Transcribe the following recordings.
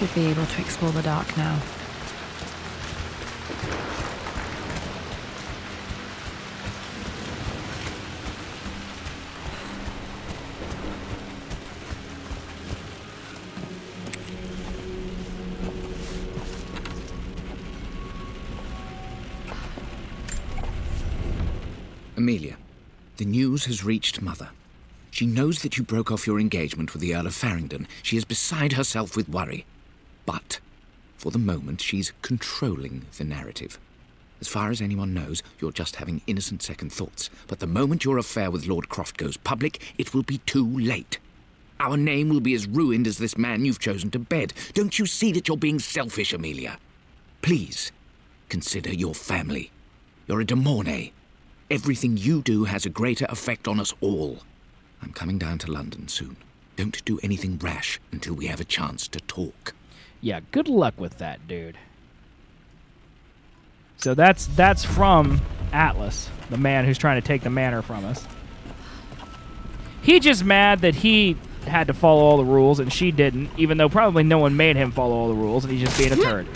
Should be able to explore the dark now. Amelia, the news has reached Mother. She knows that you broke off your engagement with the Earl of Farringdon. She is beside herself with worry. But, for the moment, she's controlling the narrative. As far as anyone knows, you're just having innocent second thoughts. But the moment your affair with Lord Croft goes public, it will be too late. Our name will be as ruined as this man you've chosen to bed. Don't you see that you're being selfish, Amelia? Please, consider your family. You're a de Mornay. Everything you do has a greater effect on us all. I'm coming down to London soon. Don't do anything rash until we have a chance to talk. Yeah, good luck with that, dude. So that's from Atlas, the man who's trying to take the manor from us. He just mad that he had to follow all the rules and she didn't, even though probably no one made him follow all the rules, and he's just being a turd.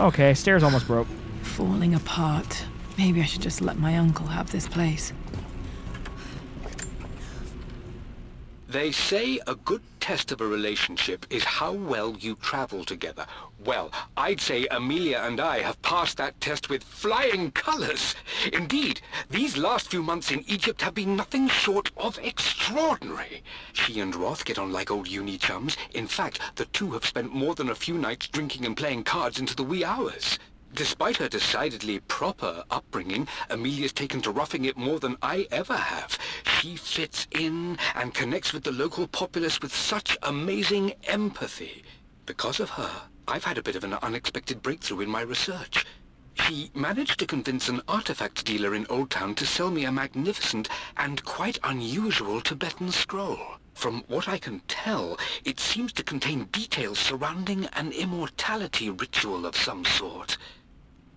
Okay, stairs almost broke. Falling apart. Maybe I should just let my uncle have this place. They say a good test of a relationship is how well you travel together. Well, I'd say Amelia and I have passed that test with flying colors. Indeed, these last few months in Egypt have been nothing short of extraordinary. She and Roth get on like old uni chums. In fact, the two have spent more than a few nights drinking and playing cards into the wee hours. Despite her decidedly proper upbringing, Amelia's taken to roughing it more than I ever have. She fits in and connects with the local populace with such amazing empathy. Because of her, I've had a bit of an unexpected breakthrough in my research. She managed to convince an artifact dealer in Old Town to sell me a magnificent and quite unusual Tibetan scroll. From what I can tell, it seems to contain details surrounding an immortality ritual of some sort.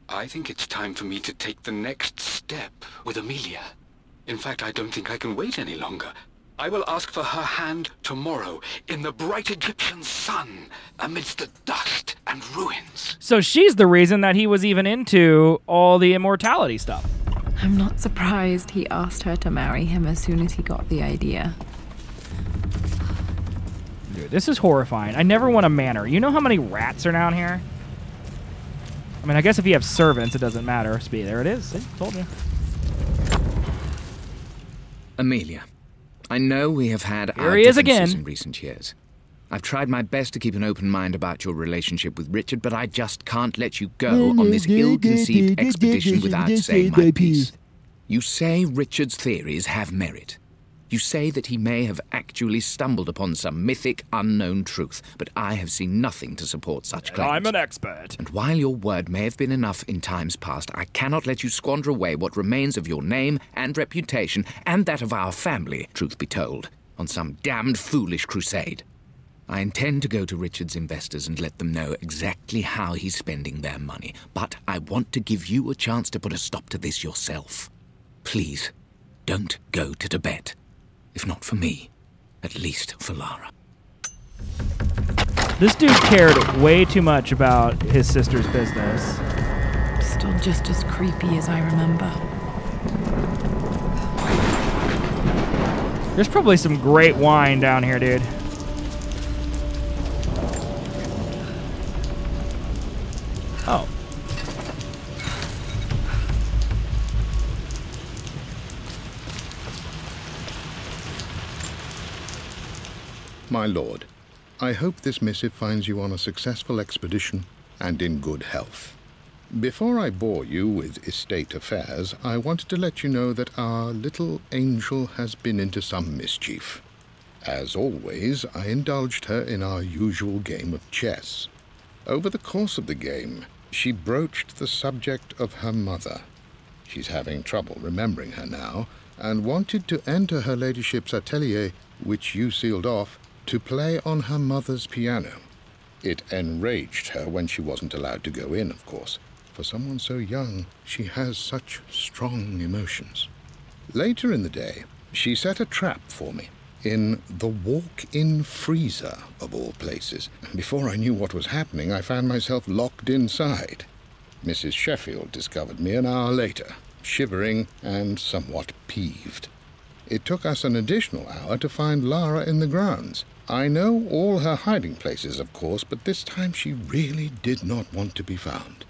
I think it's time for me to take the next step with Amelia. In fact, I don't think I can wait any longer. I will ask for her hand tomorrow in the bright Egyptian sun amidst the dust and ruins. So she's the reason that he was even into all the immortality stuff. I'm not surprised he asked her to marry him as soon as he got the idea. Dude, this is horrifying. I never want a manor. You know how many rats are down here? I mean, I guess if you have servants, it doesn't matter. There it is. See? Told you. Amelia, I know we have had Here our he is differences again. in recent years. I've tried my best to keep an open mind about your relationship with Richard, but I just can't let you go on this ill-conceived expedition without saying my piece. You say Richard's theories have merit. You say that he may have actually stumbled upon some mythic, unknown truth, but I have seen nothing to support such claims. I'm an expert. And while your word may have been enough in times past, I cannot let you squander away what remains of your name and reputation, and that of our family, truth be told, on some damned foolish crusade. I intend to go to Richard's investors and let them know exactly how he's spending their money, but I want to give you a chance to put a stop to this yourself. Please, don't go to Tibet. If not for me, at least for Lara. This dude cared way too much about his sister's business. Still just as creepy as I remember. There's probably some great wine down here, dude. Oh. My lord, I hope this missive finds you on a successful expedition and in good health. Before I bore you with estate affairs, I wanted to let you know that our little angel has been into some mischief. As always, I indulged her in our usual game of chess. Over the course of the game, she broached the subject of her mother. She's having trouble remembering her now, and wanted to enter her ladyship's atelier, which you sealed off, to play on her mother's piano. It enraged her when she wasn't allowed to go in, of course. For someone so young, she has such strong emotions. Later in the day, she set a trap for me. In the walk-in freezer, of all places. Before I knew what was happening, I found myself locked inside. Mrs. Sheffield discovered me an hour later, shivering and somewhat peeved. It took us an additional hour to find Lara in the grounds. I know all her hiding places, of course, but this time she really did not want to be found.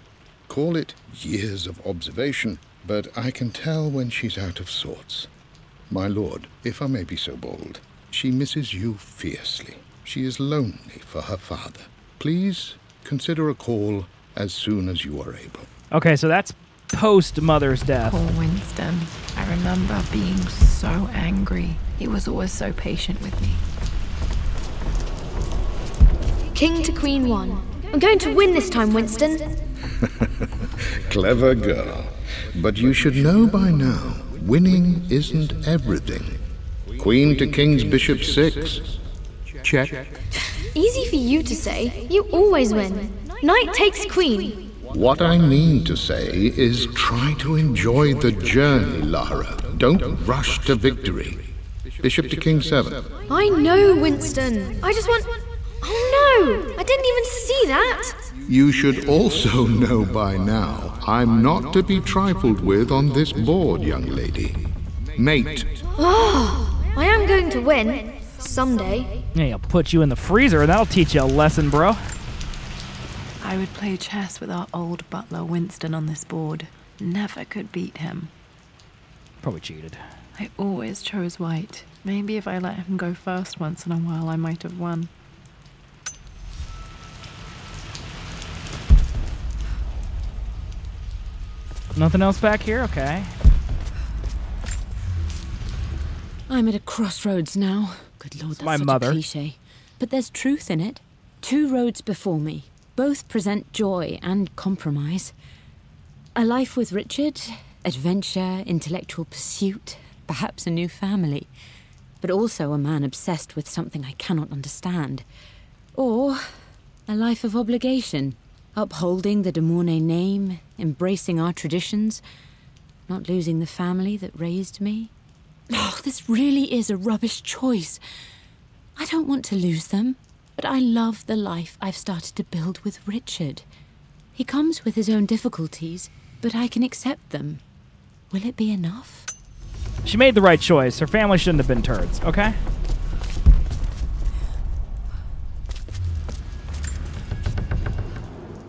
Call it years of observation, but I can tell when she's out of sorts. My lord, if I may be so bold, she misses you fiercely. She is lonely for her father. Please consider a call as soon as you are able. Okay, so that's post-mother's death. Poor Winston. I remember being so angry. He was always so patient with me. King to Queen 1. I'm going to win this time, Winston. Clever girl. But you should know by now, winning isn't everything. Queen to King's Bishop 6. Check. Easy for you to say. You always win. Knight takes Queen. What I mean to say is try to enjoy the journey, Lara. Don't rush to victory. Bishop to King 7. I know, Winston. I just want... Oh no! I didn't even see that! You should also know by now, I'm not to be trifled with on this board, young lady. Mate. Oh, I am going to win. Someday. Yeah, I'll put you in the freezer and that'll teach you a lesson, bro. I would play chess with our old butler Winston on this board. Never could beat him. Probably cheated. I always chose white. Maybe if I let him go first once in a while, I might have won. Nothing else back here? Okay. I'm at a crossroads now. Good Lord, that's my such mother. a cliche. But there's truth in it. Two roads before me. Both present joy and compromise. A life with Richard, adventure, intellectual pursuit, perhaps a new family. But also a man obsessed with something I cannot understand. Or a life of obligation. Upholding the de Mornay name, embracing our traditions, not losing the family that raised me. Oh, this really is a rubbish choice. I don't want to lose them, but I love the life I've started to build with Richard. He comes with his own difficulties, but I can accept them. Will it be enough? She made the right choice. Her family shouldn't have been turds, okay?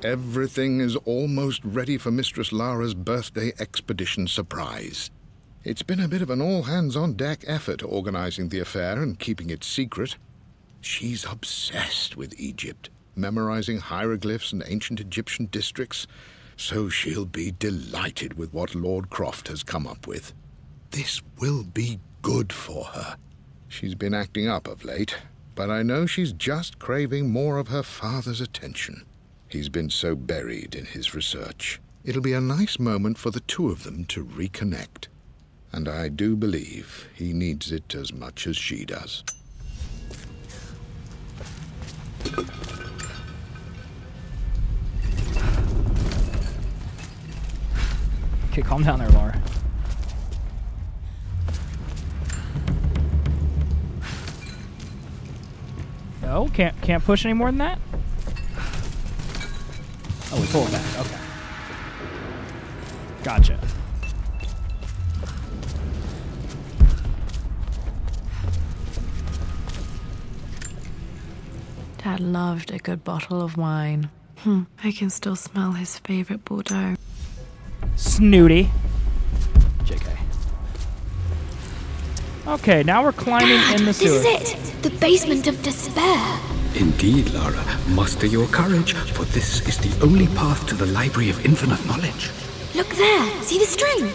Everything is almost ready for Mistress Lara's birthday expedition surprise. It's been a bit of an all-hands-on-deck effort organizing the affair and keeping it secret. She's obsessed with Egypt, memorizing hieroglyphs and ancient Egyptian districts, so she'll be delighted with what Lord Croft has come up with. This will be good for her. She's been acting up of late, but I know she's just craving more of her father's attention. He's been so buried in his research. It'll be a nice moment for the two of them to reconnect. And I do believe he needs it as much as she does. Okay, calm down there, Lara. No, can't push any more than that? Oh, we pull it back. Okay. Gotcha. Dad loved a good bottle of wine. I can still smell his favorite Bordeaux. Snooty. JK. Okay, now we're climbing in the sewers. This is it! The basement of despair! Indeed, Lara. Muster your courage, for this is the only path to the Library of Infinite Knowledge. Look there! See the string?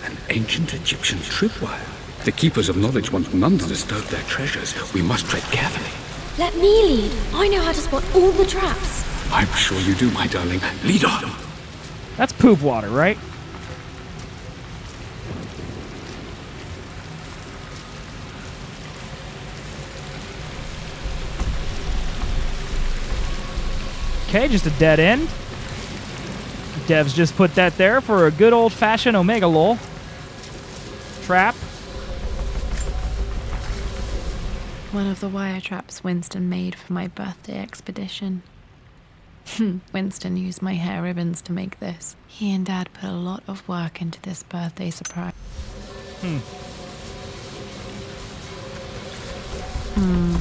An ancient Egyptian tripwire. The Keepers of Knowledge want none to disturb their treasures. We must tread carefully. Let me lead. I know how to spot all the traps. I'm sure you do, my darling. Lead on. That's poop water, right? Okay, just a dead end. Dev's just put that there for a good old-fashioned Omega lol. Trap. One of the wire traps Winston made for my birthday expedition. Winston used my hair ribbons to make this. He and Dad put a lot of work into this birthday surprise.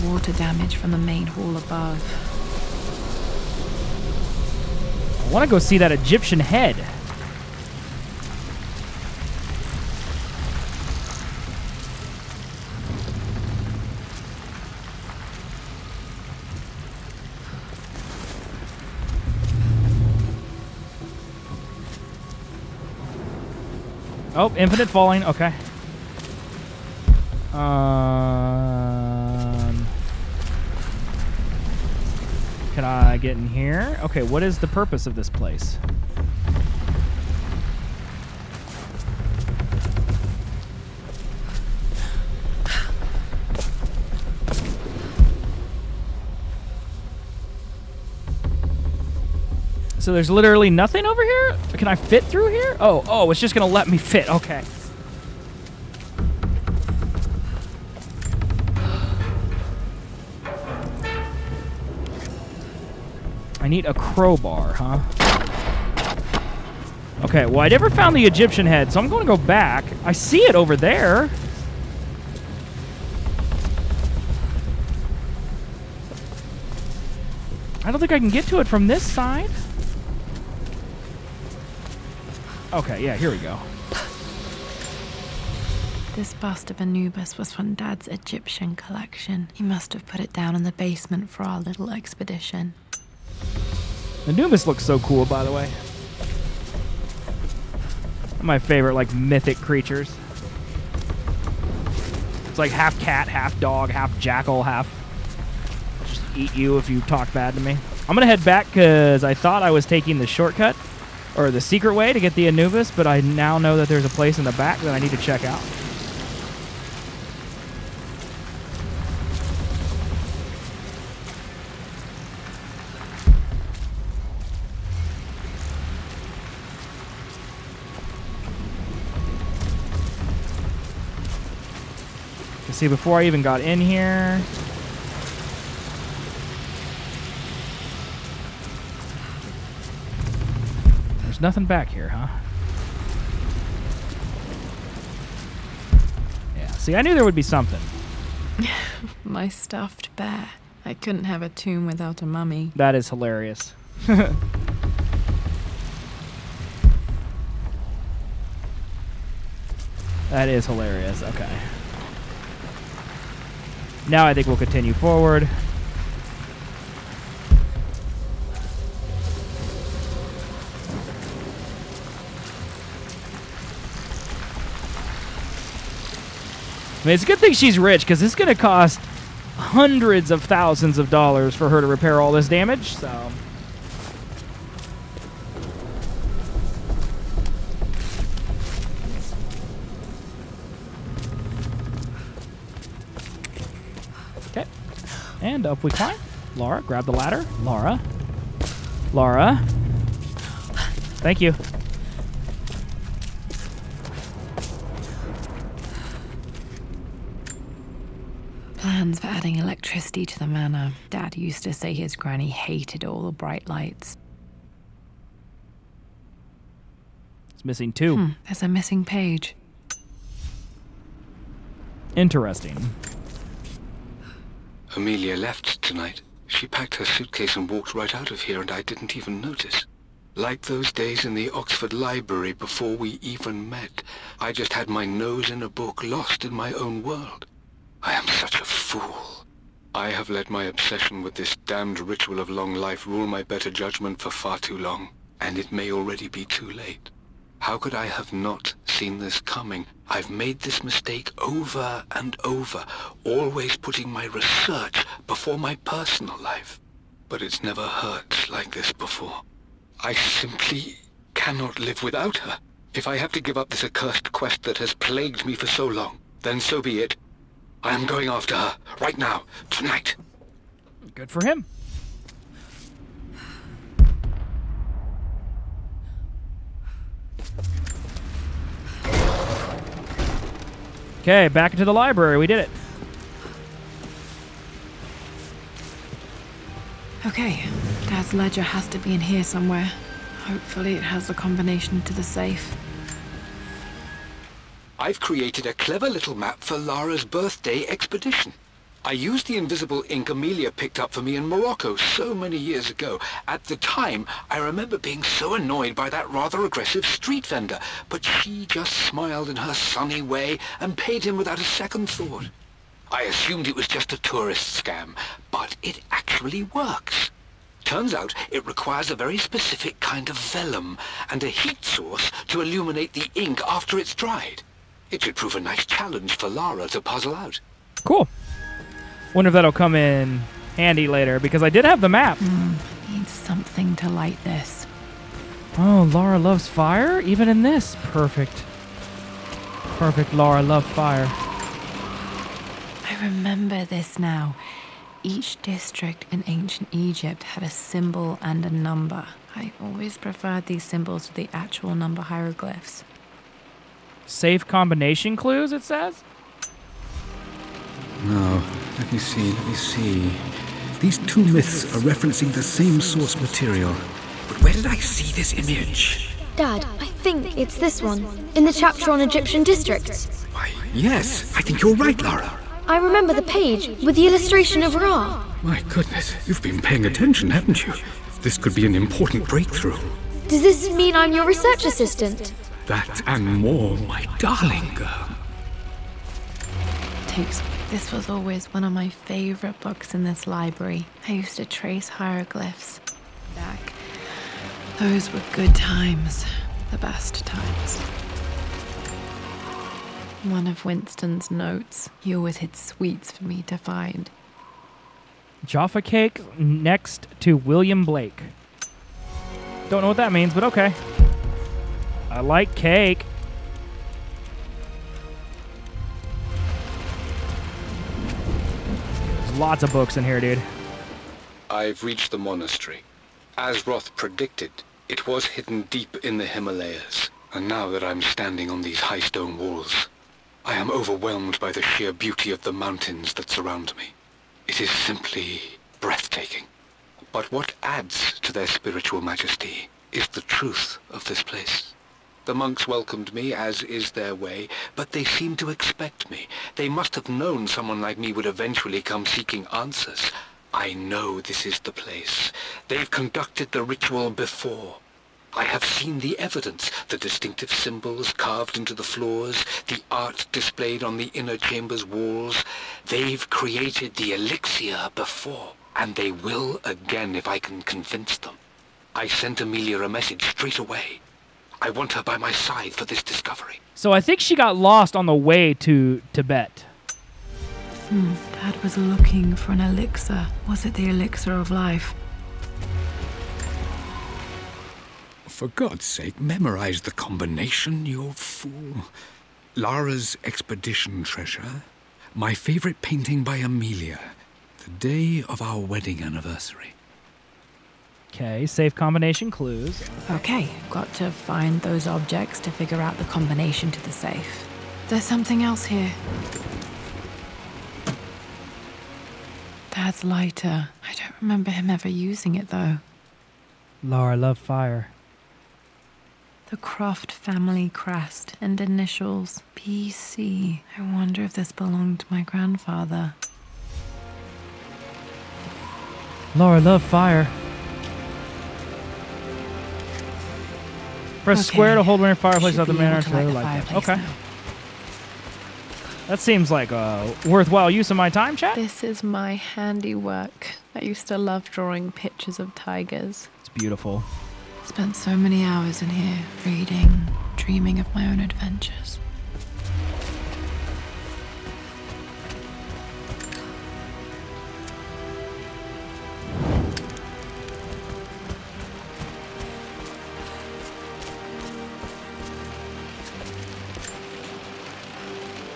Water damage from the main hall above. I want to go see that Egyptian head. Oh, infinite falling. Okay. Can I get in here? Okay, what is the purpose of this place? So there's literally nothing over here? Can I fit through here? Oh, it's just gonna let me fit. Okay. I need a crowbar, huh? Okay, well, I never found the Egyptian head, so I'm going to go back. I see it over there. I don't think I can get to it from this side. Okay, yeah, here we go. This bust of Anubis was from Dad's Egyptian collection. He must have put it down in the basement for our little expedition. Anubis looks so cool, by the way. My favorite, like, mythic creatures. It's like half cat, half dog, half jackal, half just eat you if you talk bad to me. I'm gonna head back because I thought I was taking the shortcut or the secret way to get the Anubis, but I now know that there's a place in the back that I need to check out. See, before I even got in here, there's nothing back here, huh? Yeah, see, I knew there would be something. My stuffed bear. I couldn't have a tomb without a mummy. That is hilarious. That is hilarious, okay. Now I think we'll continue forward. I mean, it's a good thing she's rich, because it's going to cost hundreds of thousands of dollars for her to repair all this damage, so... Okay. And up we climb. Lara, grab the ladder. Lara. Lara. Thank you. Plans for adding electricity to the manor. Dad used to say his granny hated all the bright lights. It's missing two. There's a missing page. Interesting. Amelia left tonight. She packed her suitcase and walked right out of here, and I didn't even notice. Like those days in the Oxford Library before we even met. I just had my nose in a book, lost in my own world. I am such a fool. I have let my obsession with this damned ritual of long life rule my better judgment for far too long, and it may already be too late. How could I have not seen this coming? I've made this mistake over and over, always putting my research before my personal life. But it's never hurt like this before. I simply cannot live without her. If I have to give up this accursed quest that has plagued me for so long, then so be it. I am going after her, right now, tonight. Good for him. Okay, back into the library. We did it. Okay, Dad's ledger has to be in here somewhere. Hopefully it has the combination to the safe. I've created a clever little map for Lara's birthday expedition. I used the invisible ink Amelia picked up for me in Morocco so many years ago. At the time, I remember being so annoyed by that rather aggressive street vendor, but she just smiled in her sunny way and paid him without a second thought. I assumed it was just a tourist scam, but it actually works. Turns out it requires a very specific kind of vellum and a heat source to illuminate the ink after it's dried. It should prove a nice challenge for Lara to puzzle out. Cool. Wonder if that'll come in handy later, because I did have the map. Need something to light this. Oh, Lara loves fire? Even in this. Perfect. Perfect, Lara love fire. I remember this now. Each district in ancient Egypt had a symbol and a number. I always preferred these symbols to the actual number hieroglyphs. Safe combination clues, it says? No, let me see. These two myths are referencing the same source material. But where did I see this image? Dad, I think it's this one, in the chapter on Egyptian districts. Why, yes, I think you're right, Lara. I remember the page with the illustration of Ra. My goodness, you've been paying attention, haven't you? This could be an important breakthrough. Does this mean I'm your research assistant? That and more, my darling girl. This was always one of my favorite books in this library. I used to trace hieroglyphs. Back. Those were good times. The best times. One of Winston's notes. He always hid sweets for me to find. Jaffa cake next to William Blake. Don't know what that means, but okay. I like cake. There's lots of books in here, dude. I've reached the monastery. As Roth predicted, it was hidden deep in the Himalayas. And now that I'm standing on these high stone walls, I am overwhelmed by the sheer beauty of the mountains that surround me. It is simply breathtaking. But what adds to their spiritual majesty is the truth of this place. The monks welcomed me, as is their way, but they seemed to expect me. They must have known someone like me would eventually come seeking answers. I know this is the place. They've conducted the ritual before. I have seen the evidence, the distinctive symbols carved into the floors, the art displayed on the inner chamber's walls. They've created the elixir before, and they will again if I can convince them. I sent Amelia a message straight away. I want her by my side for this discovery. So I think she got lost on the way to Tibet. Dad was looking for an elixir. Was it the elixir of life? For God's sake, memorize the combination, you fool. Lara's expedition treasure. My favorite painting by Amelia. The day of our wedding anniversary. Okay, safe combination clues. Okay, got to find those objects to figure out the combination to the safe. There's something else here. Dad's lighter. I don't remember him ever using it, though. Lara love fire. The Croft family crest and initials. PC. I wonder if this belonged to my grandfather. Lara love fire. Press square to hold when your fireplace out the manor to light that. Okay. Now. That seems like a worthwhile use of my time, chat. This is my handiwork. I used to love drawing pictures of tigers. It's beautiful. Spent so many hours in here, reading, dreaming of my own adventures.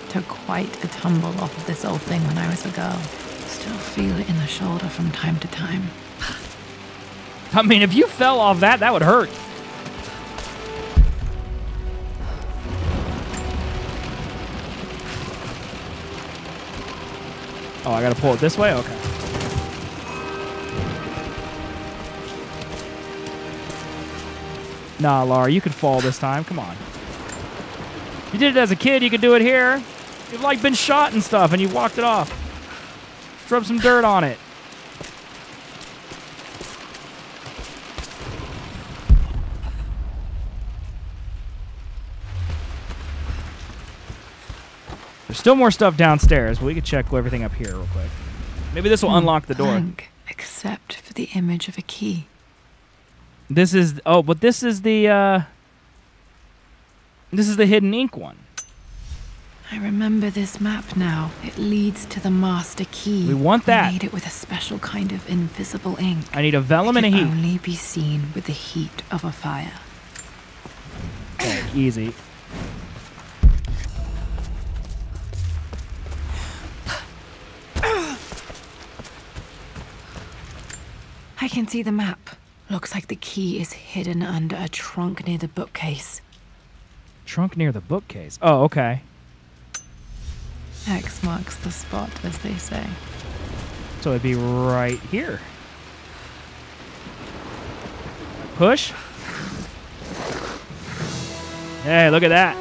Took quite a tumble off of this old thing when I was a girl. Still feel it in the shoulder from time to time. I mean, if you fell off that, that would hurt. Oh, I gotta pull it this way? Okay. Nah, Lara, you could fall this time. Come on. If you did it as a kid, you could do it here. You've like been shot and stuff, and you walked it off. Rub some dirt on it. There's still more stuff downstairs, but we could check everything up here real quick. Maybe this will unlock the door. Blank, except for the image of a key. This is but this is the hidden ink one. I remember this map now. It leads to the master key. We want that. I made it with a special kind of invisible ink. I need a vellum and a It heat. can only be seen with the heat of a fire. Okay, easy. I can see the map. Looks like the key is hidden under a trunk near the bookcase. Trunk near the bookcase. Oh, okay. X marks the spot, as they say. So it'd be right here. Push. Hey, look at that.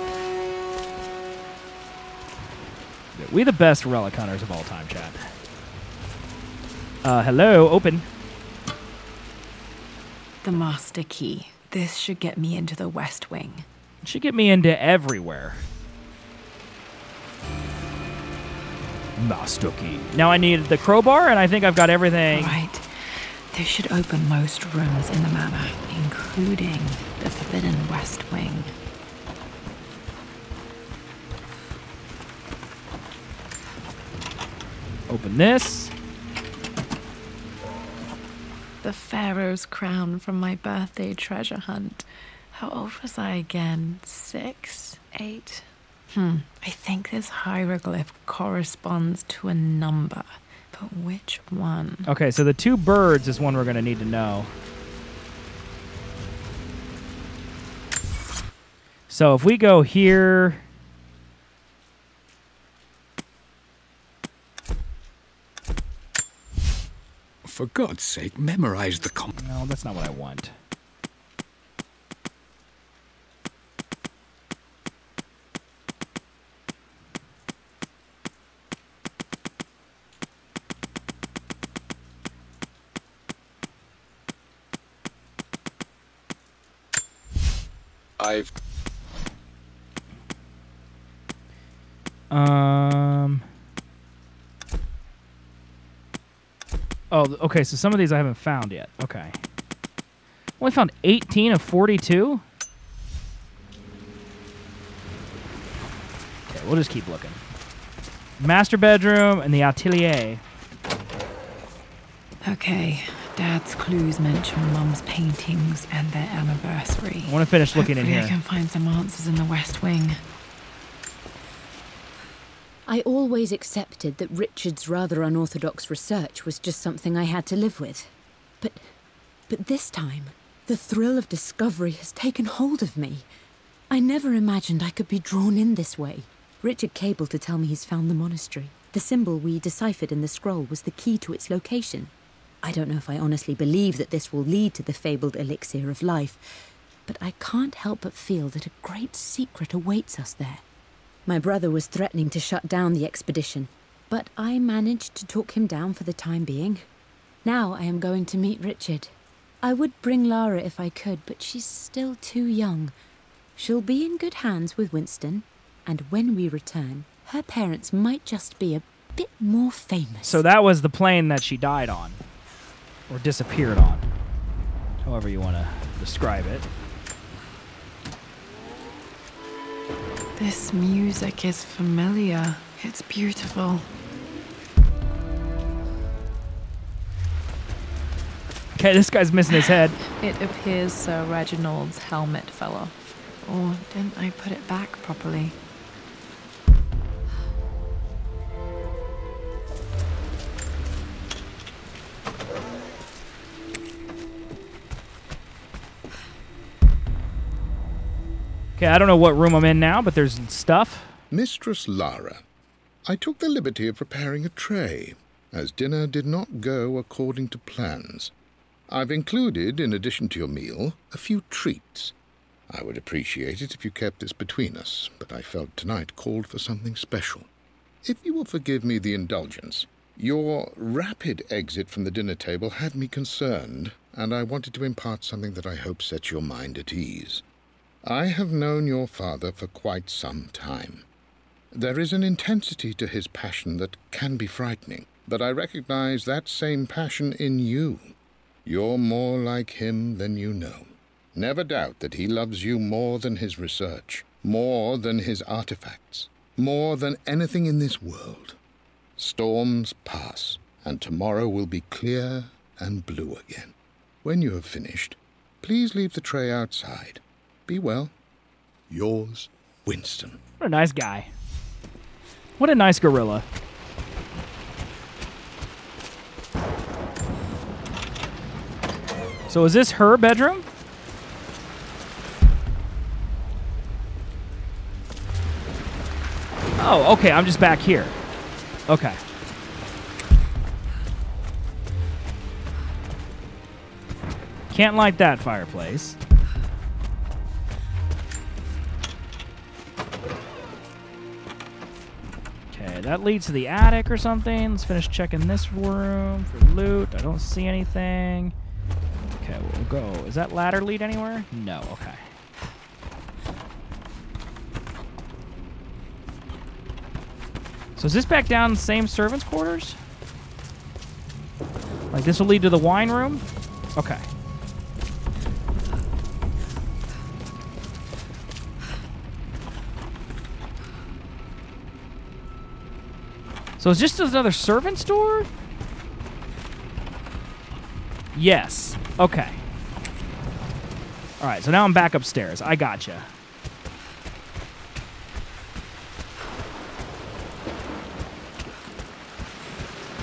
We the best relic hunters of all time, chat. Hello, open. The master key. This should get me into the West Wing. It should get me into everywhere. Master key. Now I need the crowbar, and I think I've got everything. Right. This should open most rooms in the manor, including the Forbidden West Wing. Open this. The Pharaoh's crown from my birthday treasure hunt. How old was I again? 6? 8? I think this hieroglyph corresponds to a number. But which one? Okay, so the 2 birds is one we're going to need to know. So if we go here... For God's sake, memorize the No, that's not what I want. Oh, okay, so some of these I haven't found yet. Okay. Only found 18 of 42? Okay, we'll just keep looking. Master bedroom and the atelier. Okay. Dad's clues mention Mum's paintings and their anniversary. I want to finish looking Hopefully in I here. can find some answers in the West Wing. I always accepted that Richard's rather unorthodox research was just something I had to live with. But this time, the thrill of discovery has taken hold of me. I never imagined I could be drawn in this way. Richard cabled to tell me he's found the monastery. The symbol we deciphered in the scroll was the key to its location. I don't know if I honestly believe that this will lead to the fabled elixir of life, but I can't help but feel that a great secret awaits us there. My brother was threatening to shut down the expedition, but I managed to talk him down for the time being. Now I am going to meet Richard. I would bring Lara if I could, but she's still too young. She'll be in good hands with Winston, and when we return, her parents might just be a bit more famous. So that was the plane that she died on. Or disappeared on. However you want to describe it. This music is familiar. It's beautiful. Okay, this guy's missing his head. It appears Sir Reginald's helmet fell off. Or didn't I put it back properly? Okay, I don't know what room I'm in now, but there's stuff. Mistress Lara, I took the liberty of preparing a tray, as dinner did not go according to plans. I've included, in addition to your meal, a few treats. I would appreciate it if you kept this between us, but I felt tonight called for something special. If you will forgive me the indulgence, your rapid exit from the dinner table had me concerned, and I wanted to impart something that I hope sets your mind at ease. I have known your father for quite some time. There is an intensity to his passion that can be frightening, but I recognize that same passion in you. You're more like him than you know. Never doubt that he loves you more than his research, more than his artifacts, more than anything in this world. Storms pass, and tomorrow will be clear and blue again. When you have finished, please leave the tray outside. Be well. Yours, Winston. What a nice guy. What a nice gorilla. So is this her bedroom? Oh, okay, I'm just back here. Okay. Can't light that fireplace. Okay, that leads to the attic or something. Let's finish checking this room for loot. I don't see anything. Okay, we'll go. Is that ladder lead anywhere? No, okay. So is this back down the same servants' quarters? Like this will lead to the wine room? Okay. So is this just another servant's door? Yes. Okay. Alright, so now I'm back upstairs. I gotcha.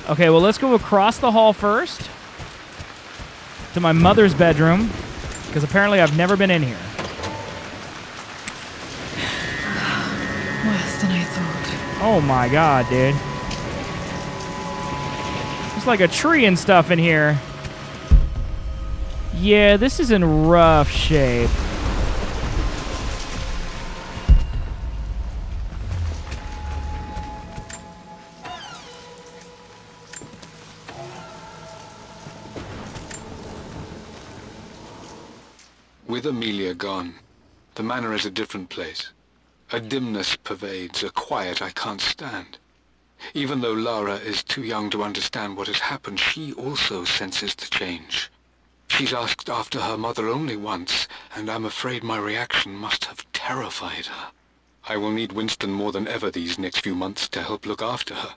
Okay, well, let's go across the hall first to my mother's bedroom, because apparently I've never been in here. Worse than I thought. Oh my god, dude. There's like a tree and stuff in here. Yeah, this is in rough shape. With Amelia gone, the manor is a different place. A dimness pervades, a quiet I can't stand. Even though Lara is too young to understand what has happened, she also senses the change. She's asked after her mother only once, and I'm afraid my reaction must have terrified her. I will need Winston more than ever these next few months to help look after her.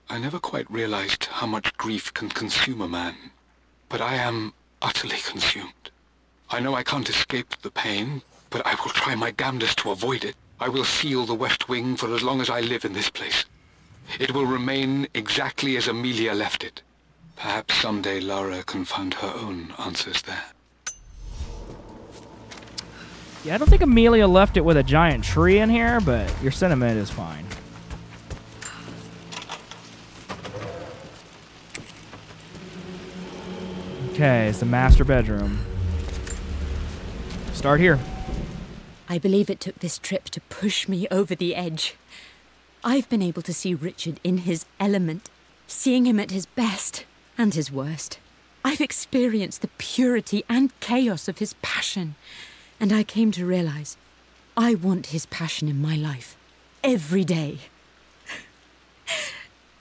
I never quite realized how much grief can consume a man, but I am utterly consumed. I know I can't escape the pain, but I will try my damnedest to avoid it. I will seal the West Wing for as long as I live in this place. It will remain exactly as Amelia left it. Perhaps someday Lara can find her own answers there. Yeah, I don't think Amelia left it with a giant tree in here, but your sentiment is fine. Okay, it's the master bedroom. Start here. I believe it took this trip to push me over the edge. I've been able to see Richard in his element, seeing him at his best and his worst. I've experienced the purity and chaos of his passion, and I came to realize I want his passion in my life every day.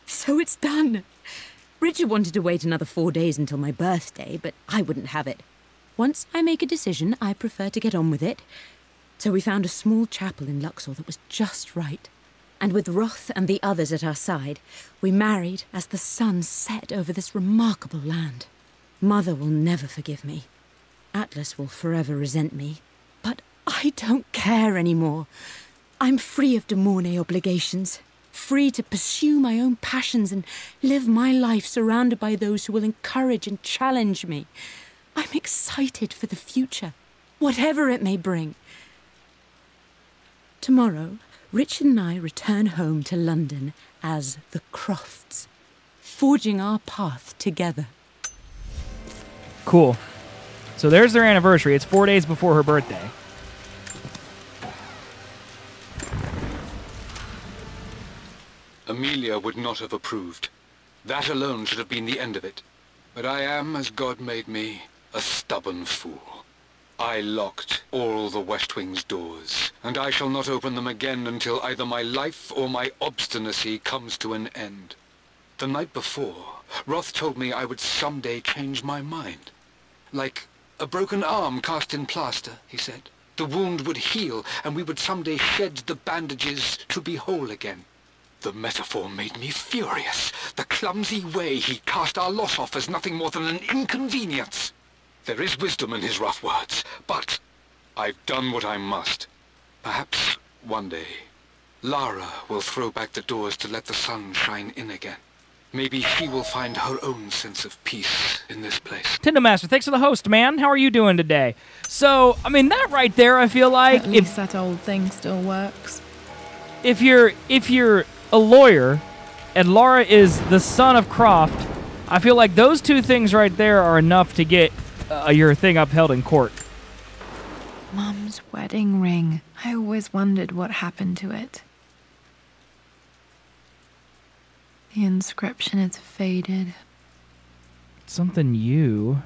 So it's done. Richard wanted to wait another 4 days until my birthday, but I wouldn't have it. Once I make a decision, I prefer to get on with it. So we found a small chapel in Luxor that was just right. And with Roth and the others at our side, we married as the sun set over this remarkable land. Mother will never forgive me. Atlas will forever resent me. But I don't care anymore. I'm free of de Mornay obligations, free to pursue my own passions and live my life surrounded by those who will encourage and challenge me. I'm excited for the future, whatever it may bring. Tomorrow, Richard and I return home to London as the Crofts, forging our path together. Cool. So there's their anniversary. It's 4 days before her birthday. Amelia would not have approved. That alone should have been the end of it. But I am, as God made me, a stubborn fool. I locked all the West Wing's doors, and I shall not open them again until either my life or my obstinacy comes to an end. The night before, Roth told me I would someday change my mind. Like a broken arm cast in plaster, he said. The wound would heal, and we would someday shed the bandages to be whole again. The metaphor made me furious. The clumsy way he cast our loss off as nothing more than an inconvenience. There is wisdom in his rough words, but I've done what I must. Perhaps one day, Lara will throw back the doors to let the sun shine in again. Maybe she will find her own sense of peace in this place. Tendo Master, thanks for the host, man. How are you doing today? So, I mean, that right there, I feel like... At least that old thing still works. If you're a lawyer and Lara is the son of Croft, I feel like those two things right there are enough to get your thing upheld in court. Mum's wedding ring. I always wondered what happened to it. The inscription is faded. Something you...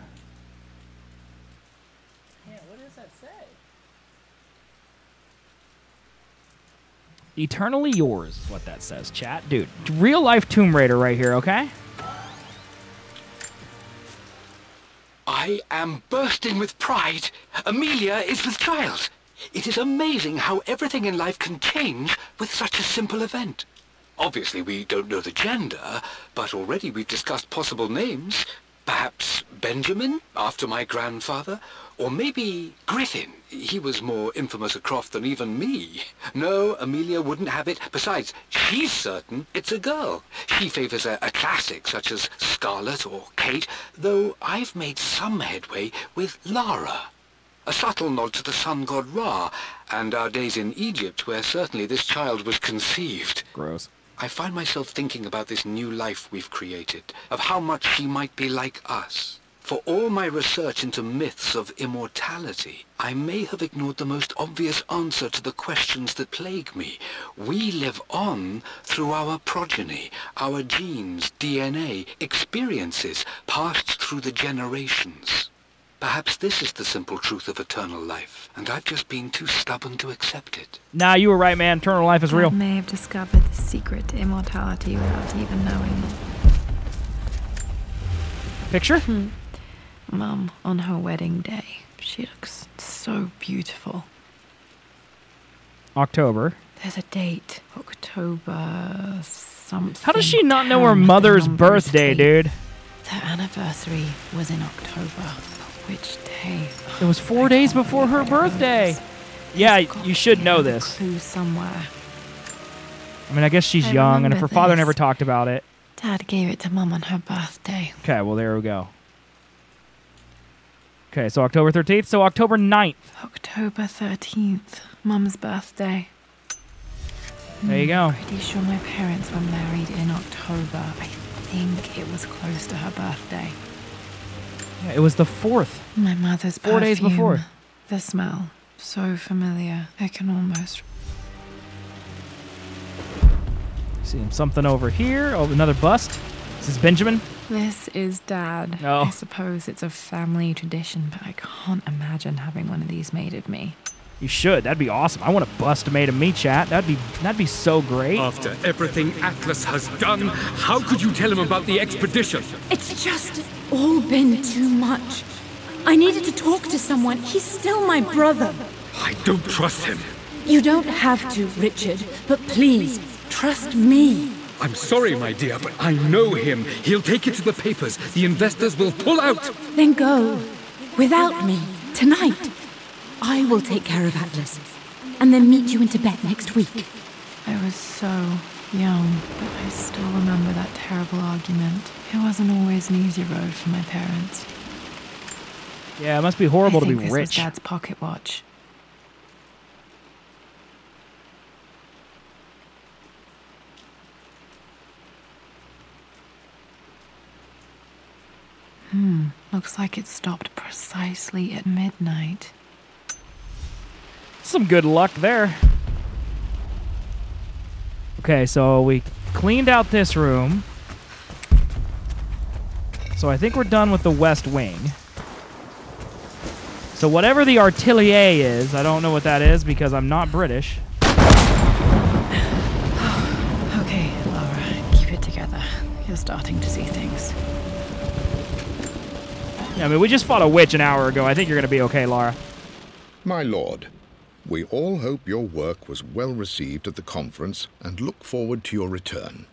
Yeah, what does that say? Eternally yours is what that says, chat. Dude, real life Tomb Raider right here, okay? I am bursting with pride. Amelia is with child. It is amazing how everything in life can change with such a simple event. Obviously, we don't know the gender, but already we've discussed possible names. Perhaps Benjamin, after my grandfather, or maybe Griffin. He was more infamous a Croft than even me. No, Amelia wouldn't have it. Besides, she's certain it's a girl. She favors a classic such as Scarlet or Kate, though I've made some headway with Lara. A subtle nod to the sun god Ra, and our days in Egypt where certainly this child was conceived. Gross. I find myself thinking about this new life we've created, of how much she might be like us. For all my research into myths of immortality, I may have ignored the most obvious answer to the questions that plague me. We live on through our progeny, our genes, DNA, experiences passed through the generations. Perhaps this is the simple truth of eternal life, and I've just been too stubborn to accept it. Nah, you were right, man. Eternal life is real. I may have discovered the secret to immortality without even knowing it. Picture? Mum, on her wedding day, she looks so beautiful. October. There's a date. October something. How does she not know her mother's birthday, dude? Their anniversary was in October. Which day? It was 4 days before her birthday. Yeah, you should know this. Clue somewhere. I mean, I guess she's young, and if her father never talked about it. Dad gave it to Mum on her birthday. Okay, well, there we go. Okay, so October 13th, so October 9th. October 13th, Mum's birthday. There you go. Pretty sure my parents were married in October. I think it was close to her birthday. Yeah, it was the 4th. My mother's 4 days before. The smell, so familiar. I can almost... See something over here. Oh, another bust. This is Benjamin. This is Dad. Oh. I suppose it's a family tradition, but I can't imagine having one of these made of me. You should. That'd be awesome. I want a bust made of me, chat. That'd be so great. After everything Atlas has done, how could you tell him about the expedition? It's just all been too much. I needed to talk to someone. He's still my brother. I don't trust him. You don't have to, Richard, but please, trust me. I'm sorry, my dear, but I know him. He'll take it to the papers. The investors will pull out. Then go. Without me. Tonight. I will take care of Atlas. And then meet you in Tibet next week. I was so young, but I still remember that terrible argument. It wasn't always an easy road for my parents. Yeah, it must be horrible to be I think this was rich. Dad's pocket watch. Looks like it stopped precisely at midnight. Some good luck there. Okay, so we cleaned out this room. So I think we're done with the West Wing. So whatever the artillery is, I don't know what that is because I'm not British. Okay, Lara, keep it together. You're starting to see things. Yeah, I mean, we just fought a witch an hour ago. I think you're going to be okay, Lara. My lord, we all hope your work was well received at the conference and look forward to your return.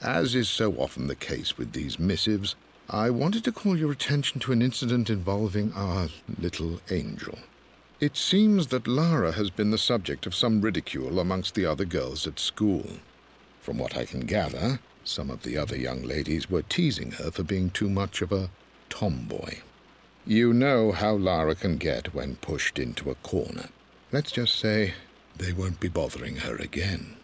As is so often the case with these missives, I wanted to call your attention to an incident involving our little angel. It seems that Lara has been the subject of some ridicule amongst the other girls at school. From what I can gather, some of the other young ladies were teasing her for being too much of a tomboy. You know how Lara can get when pushed into a corner. Let's just say they won't be bothering her again.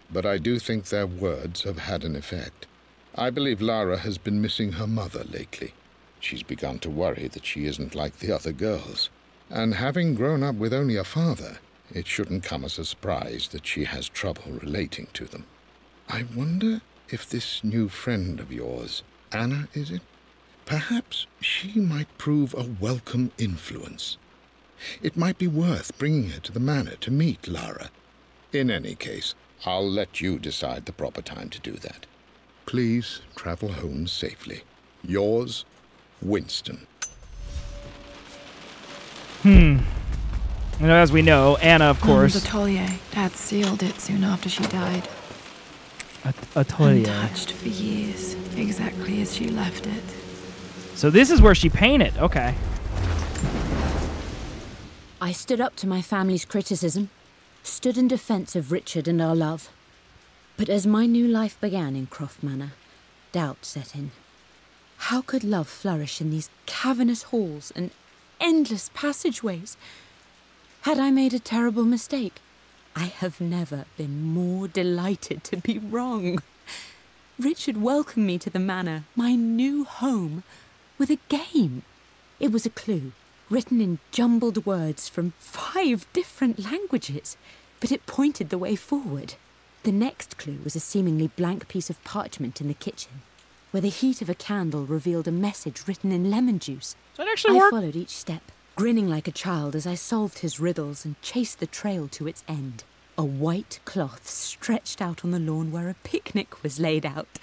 But I do think their words have had an effect. I believe Lara has been missing her mother lately. She's begun to worry that she isn't like the other girls. And having grown up with only a father, it shouldn't come as a surprise that she has trouble relating to them. I wonder if this new friend of yours, Anna, is it? Perhaps she might prove a welcome influence. It might be worth bringing her to the manor to meet Lara. In any case, I'll let you decide the proper time to do that. Please travel home safely. Yours, Winston. You know, as we know, Anna, of course. The atelier. Dad sealed it soon after she died. Atelier. Untouched for years, exactly as she left it. So this is where she painted. Okay. I stood up to my family's criticism, stood in defense of Richard and our love. But as my new life began in Croft Manor, doubt set in. How could love flourish in these cavernous halls and endless passageways? Had I made a terrible mistake? I have never been more delighted to be wrong. Richard welcomed me to the manor, my new home, with a game. It was a clue, written in jumbled words from 5 different languages, but it pointed the way forward. The next clue was a seemingly blank piece of parchment in the kitchen, where the heat of a candle revealed a message written in lemon juice. Does that actually work? I followed each step, grinning like a child as I solved his riddles and chased the trail to its end. A white cloth stretched out on the lawn where a picnic was laid out.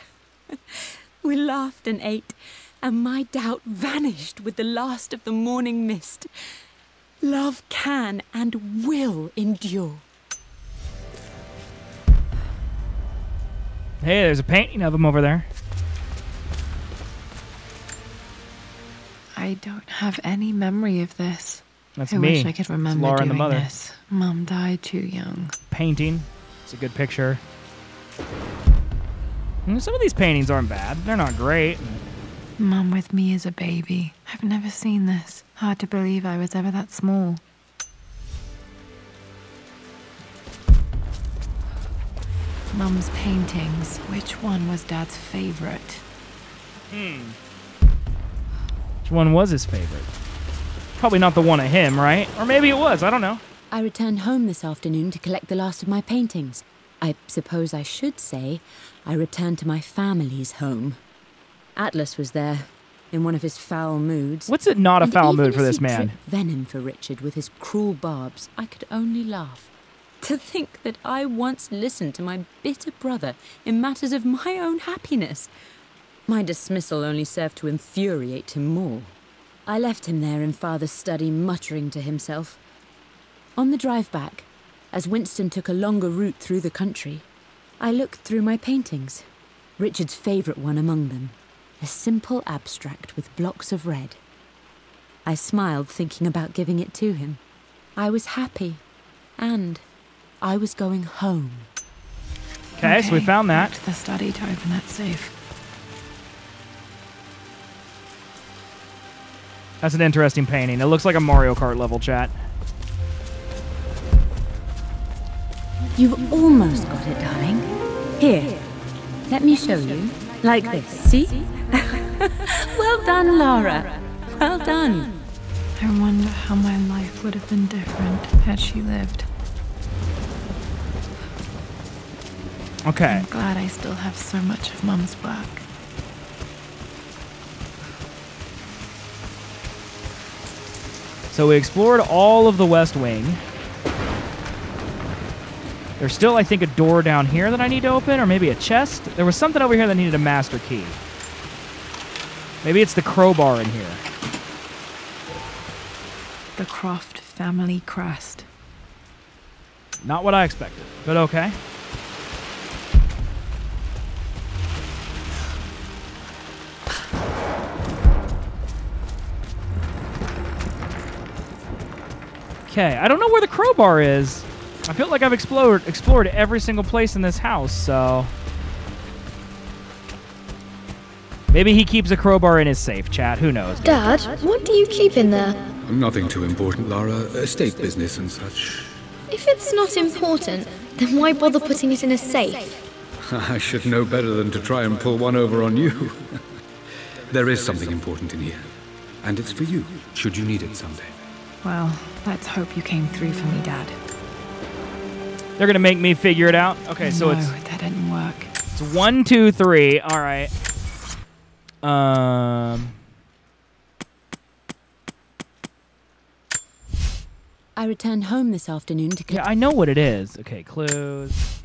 We laughed and ate, and my doubt vanished with the last of the morning mist. Love can and will endure. Hey, there's a painting of him over there. I don't have any memory of this. That's I me. wish I could remember Lara and the doing mother. this. Mum died too young. Painting. It's a good picture. Some of these paintings aren't bad. They're not great. Mum with me as a baby. I've never seen this. Hard to believe I was ever that small. Mum's paintings. Which one was Dad's favorite? Which one was his favorite? Probably not the one of him, right? Or maybe it was. I don't know. I returned home this afternoon to collect the last of my paintings. I suppose I should say I returned to my family's home. Atlas was there, in one of his foul moods. What's it not a And foul even mood for as this he man? dripped venom for Richard with his cruel barbs, I could only laugh. To think that I once listened to my bitter brother in matters of my own happiness. My dismissal only served to infuriate him more. I left him there in Father's study, muttering to himself. On the drive back, as Winston took a longer route through the country, I looked through my paintings, Richard's favourite one among them, a simple abstract with blocks of red. I smiled, thinking about giving it to him. I was happy, and I was going home. Okay, so we found that. Back to the study to open that safe. That's an interesting painting. It looks like a Mario Kart level, chat. You've almost got it, darling. Here, let me show you. Like this, see? Well done, Lara. Well done. I wonder how my life would have been different had she lived. Okay. I'm glad I still have so much of Mum's work. So we explored all of the West Wing. There's still, I think, a door down here that I need to open, or maybe a chest. There was something over here that needed a master key. Maybe it's the crowbar in here. The Croft family crest. Not what I expected, but okay. Okay, I don't know where the crowbar is. I feel like I've explored every single place in this house, so... Maybe he keeps a crowbar in his safe, chat. Who knows? Dad, what do you keep in there? Nothing too important, Lara. Estate business and such. If it's not important, then why bother putting it in a safe? I should know better than to try and pull one over on you. There is something important in here. And it's for you, should you need it someday. Well, let's hope you came through for me, Dad. They're gonna make me figure it out? Okay, so no, it's... that didn't work. It's 1, 2, 3. All right. I returned home this afternoon to... Yeah, I know what it is. Okay, clues.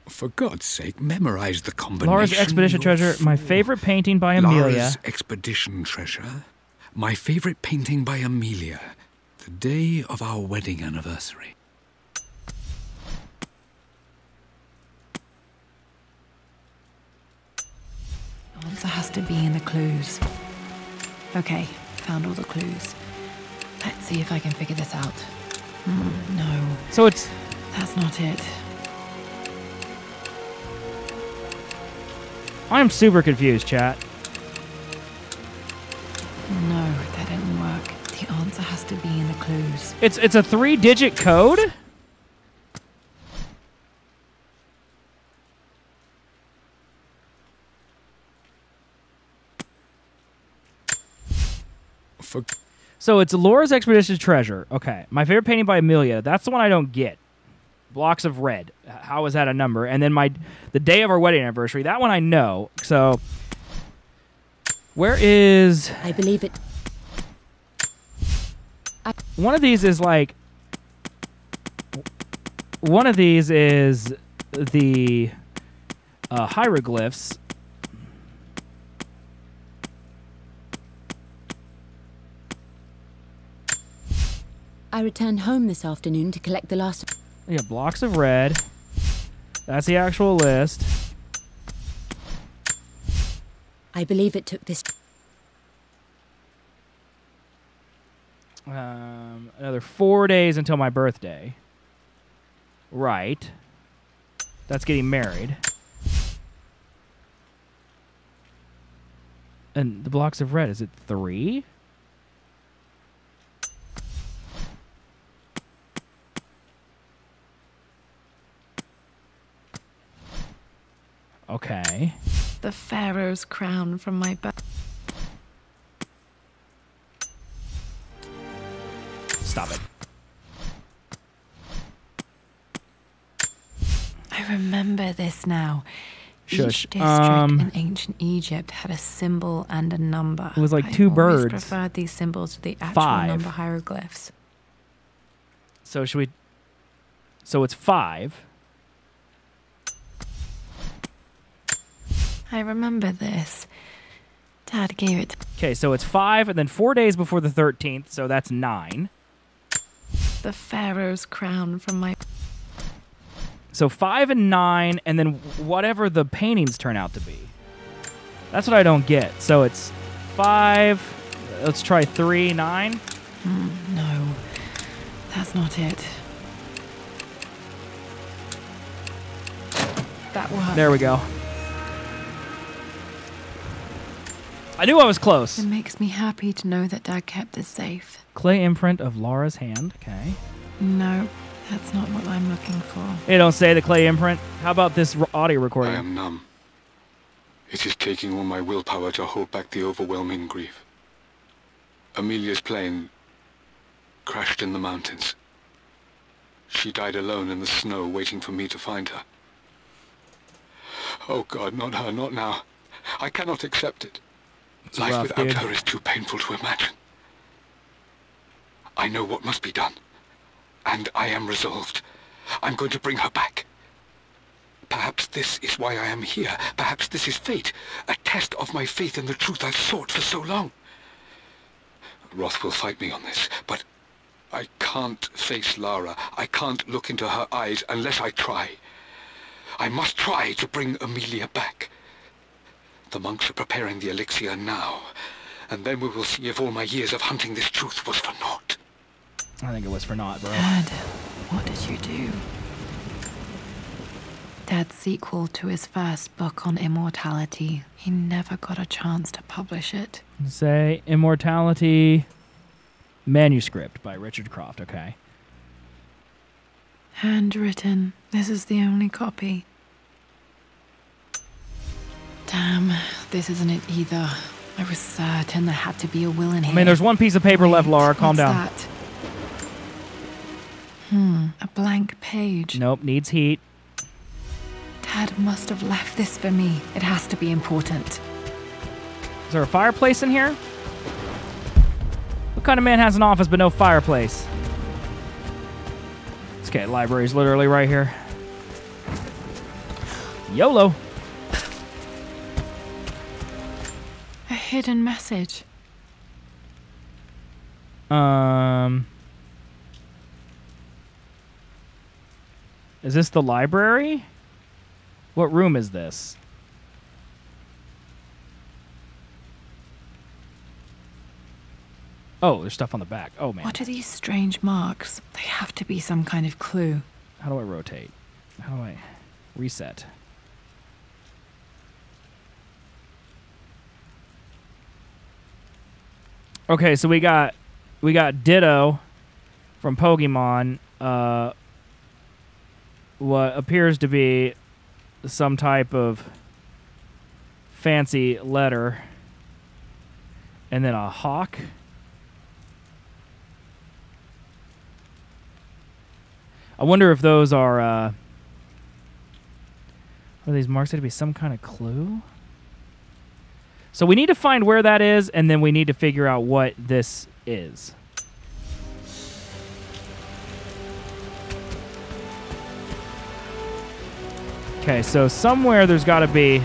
For God's sake, memorize the combination. Lara's expedition treasure. My favorite painting by Amelia. Lara's expedition treasure. My favorite painting by Amelia. The day of our wedding anniversary. The answer has to be in the clues. Okay, found all the clues. Let's see if I can figure this out. No. So it's... That's not it. I'm super confused, chat. No, that didn't work. The answer has to be in the clues. It's a 3-digit code? So it's Laura's expedition treasure. Okay. My favorite painting by Amelia. That's the one I don't get. Blocks of red. How is that a number? And then the day of our wedding anniversary. That one I know. So where is... I believe it... One of these is like... One of these is the hieroglyphs. I returned home this afternoon to collect the last... Yeah, blocks of red. That's the actual list. I believe it took this... Another 4 days until my birthday. Right. That's getting married. And the blocks of red, is it 3? Okay. The Pharaoh's crown from my back. Stop it. I remember this now. Shush. Each district in ancient Egypt had a symbol and a number. It was like 2 birds. I always preferred these symbols to the actual 5. number hieroglyphs. So should we... So it's 5. I remember this. Dad gave it. Okay, so it's 5, and then 4 days before the 13th, so that's 9. The Pharaoh's crown from my... So 5 and 9, and then whatever the paintings turn out to be. That's what I don't get. So it's 5, let's try 3, 9. No, that's not it. That worked. There we go. I knew I was close. It makes me happy to know that Dad kept this safe. Clay imprint of Lara's hand. Okay. No, that's not what I'm looking for. Hey, don't say the clay imprint. How about this audio recording? I am numb. It is taking all my willpower to hold back the overwhelming grief. Amelia's plane crashed in the mountains. She died alone in the snow, waiting for me to find her. Oh God, not her, not now. I cannot accept it. It's Life rough, without dude. her is too painful to imagine. I know what must be done. And I am resolved. I'm going to bring her back. Perhaps this is why I am here. Perhaps this is fate. A test of my faith in the truth I've sought for so long. Roth will fight me on this, but I can't face Lara. I can't look into her eyes unless I try. I must try to bring Amelia back. The monks are preparing the elixir now, and then we will see if all my years of hunting this truth was for naught. I think it was for naught, bro. Dad, what did you do? Dad's sequel to his first book on immortality. He never got a chance to publish it. Say Immortality manuscript by Richard Croft, okay. Handwritten. This is the only copy. Damn, this isn't it either. I was certain there had to be a will in here. I mean, there's one piece of paper left, Laura. Calm What's down. that? A blank page. Nope, needs heat. Dad must have left this for me. It has to be important. Is there a fireplace in here? What kind of man has an office but no fireplace? It's okay, library's literally right here. YOLO. A hidden message. Is this the library? What room is this? Oh, there's stuff on the back. Oh, man. What are these strange marks? They have to be some kind of clue. How do I rotate? How do I reset? Okay, so we got Ditto from Pokemon. What appears to be some type of fancy letter, and then a hawk. I wonder if those are these marks going to be some kind of clue? So we need to find where that is, and then we need to figure out what this is. Okay, so somewhere there's got to be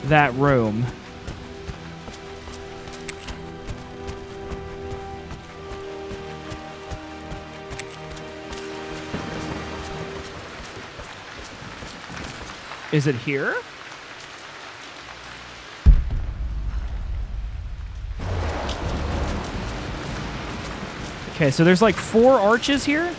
that room. Is it here? Okay, so there's like 4 arches here.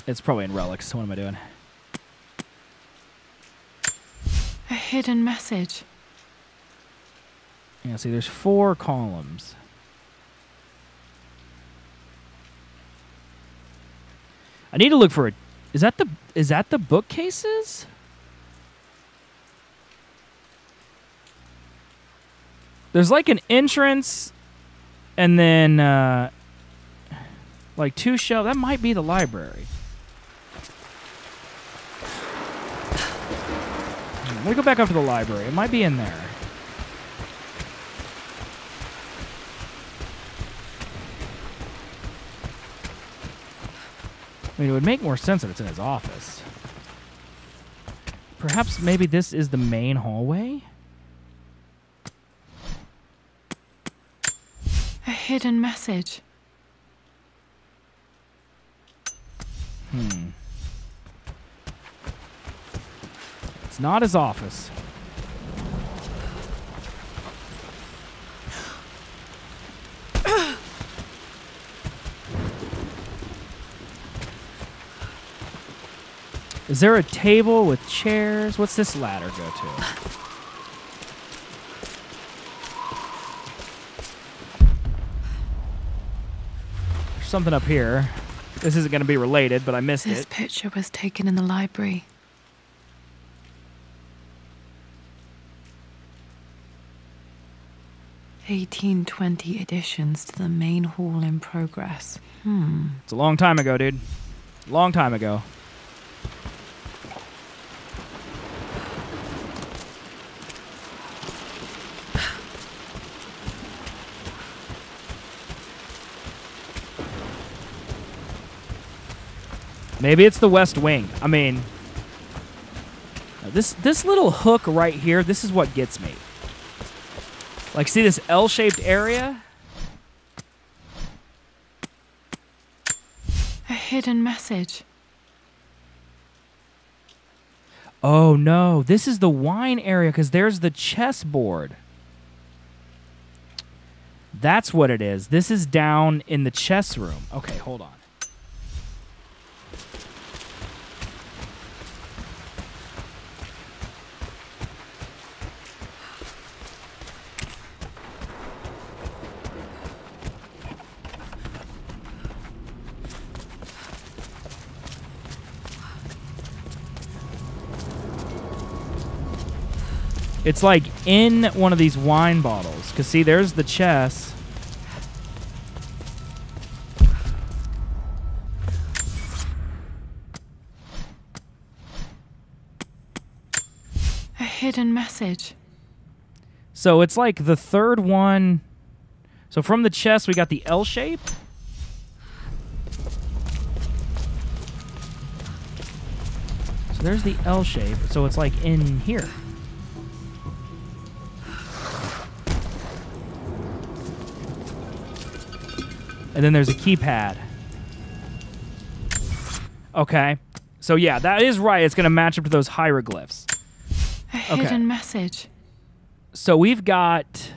It's probably in relics. So what am I doing? A hidden message. Yeah, see, there's 4 columns. I need to look for it. Is that the bookcases? There's like an entrance and then like 2 shelves. That might be the library. Let me go back up to the library. It might be in there. I mean, it would make more sense if it's in his office. Perhaps maybe this is the main hallway? A hidden message. It's not his office. Is there a table with chairs? What's this ladder go to? There's something up here. This isn't going to be related, but I missed This it. picture was taken in the library. 1820 additions to the main hall in progress. It's a long time ago, dude. Long time ago. Maybe it's the West Wing. I mean, this little hook right here, this is what gets me. Like, see this L-shaped area? A hidden message. Oh, no. This is the wine area because there's the chessboard. That's what it is. This is down in the chess room. Okay, hold on. It's like in one of these wine bottles. Because, see, there's the chess. A hidden message. So it's like the third one. So from the chest, we got the L shape. So there's the L shape. So it's like in here. And then there's a keypad. Okay. So yeah, that is right. It's going to match up to those hieroglyphs. A hidden message. So we've got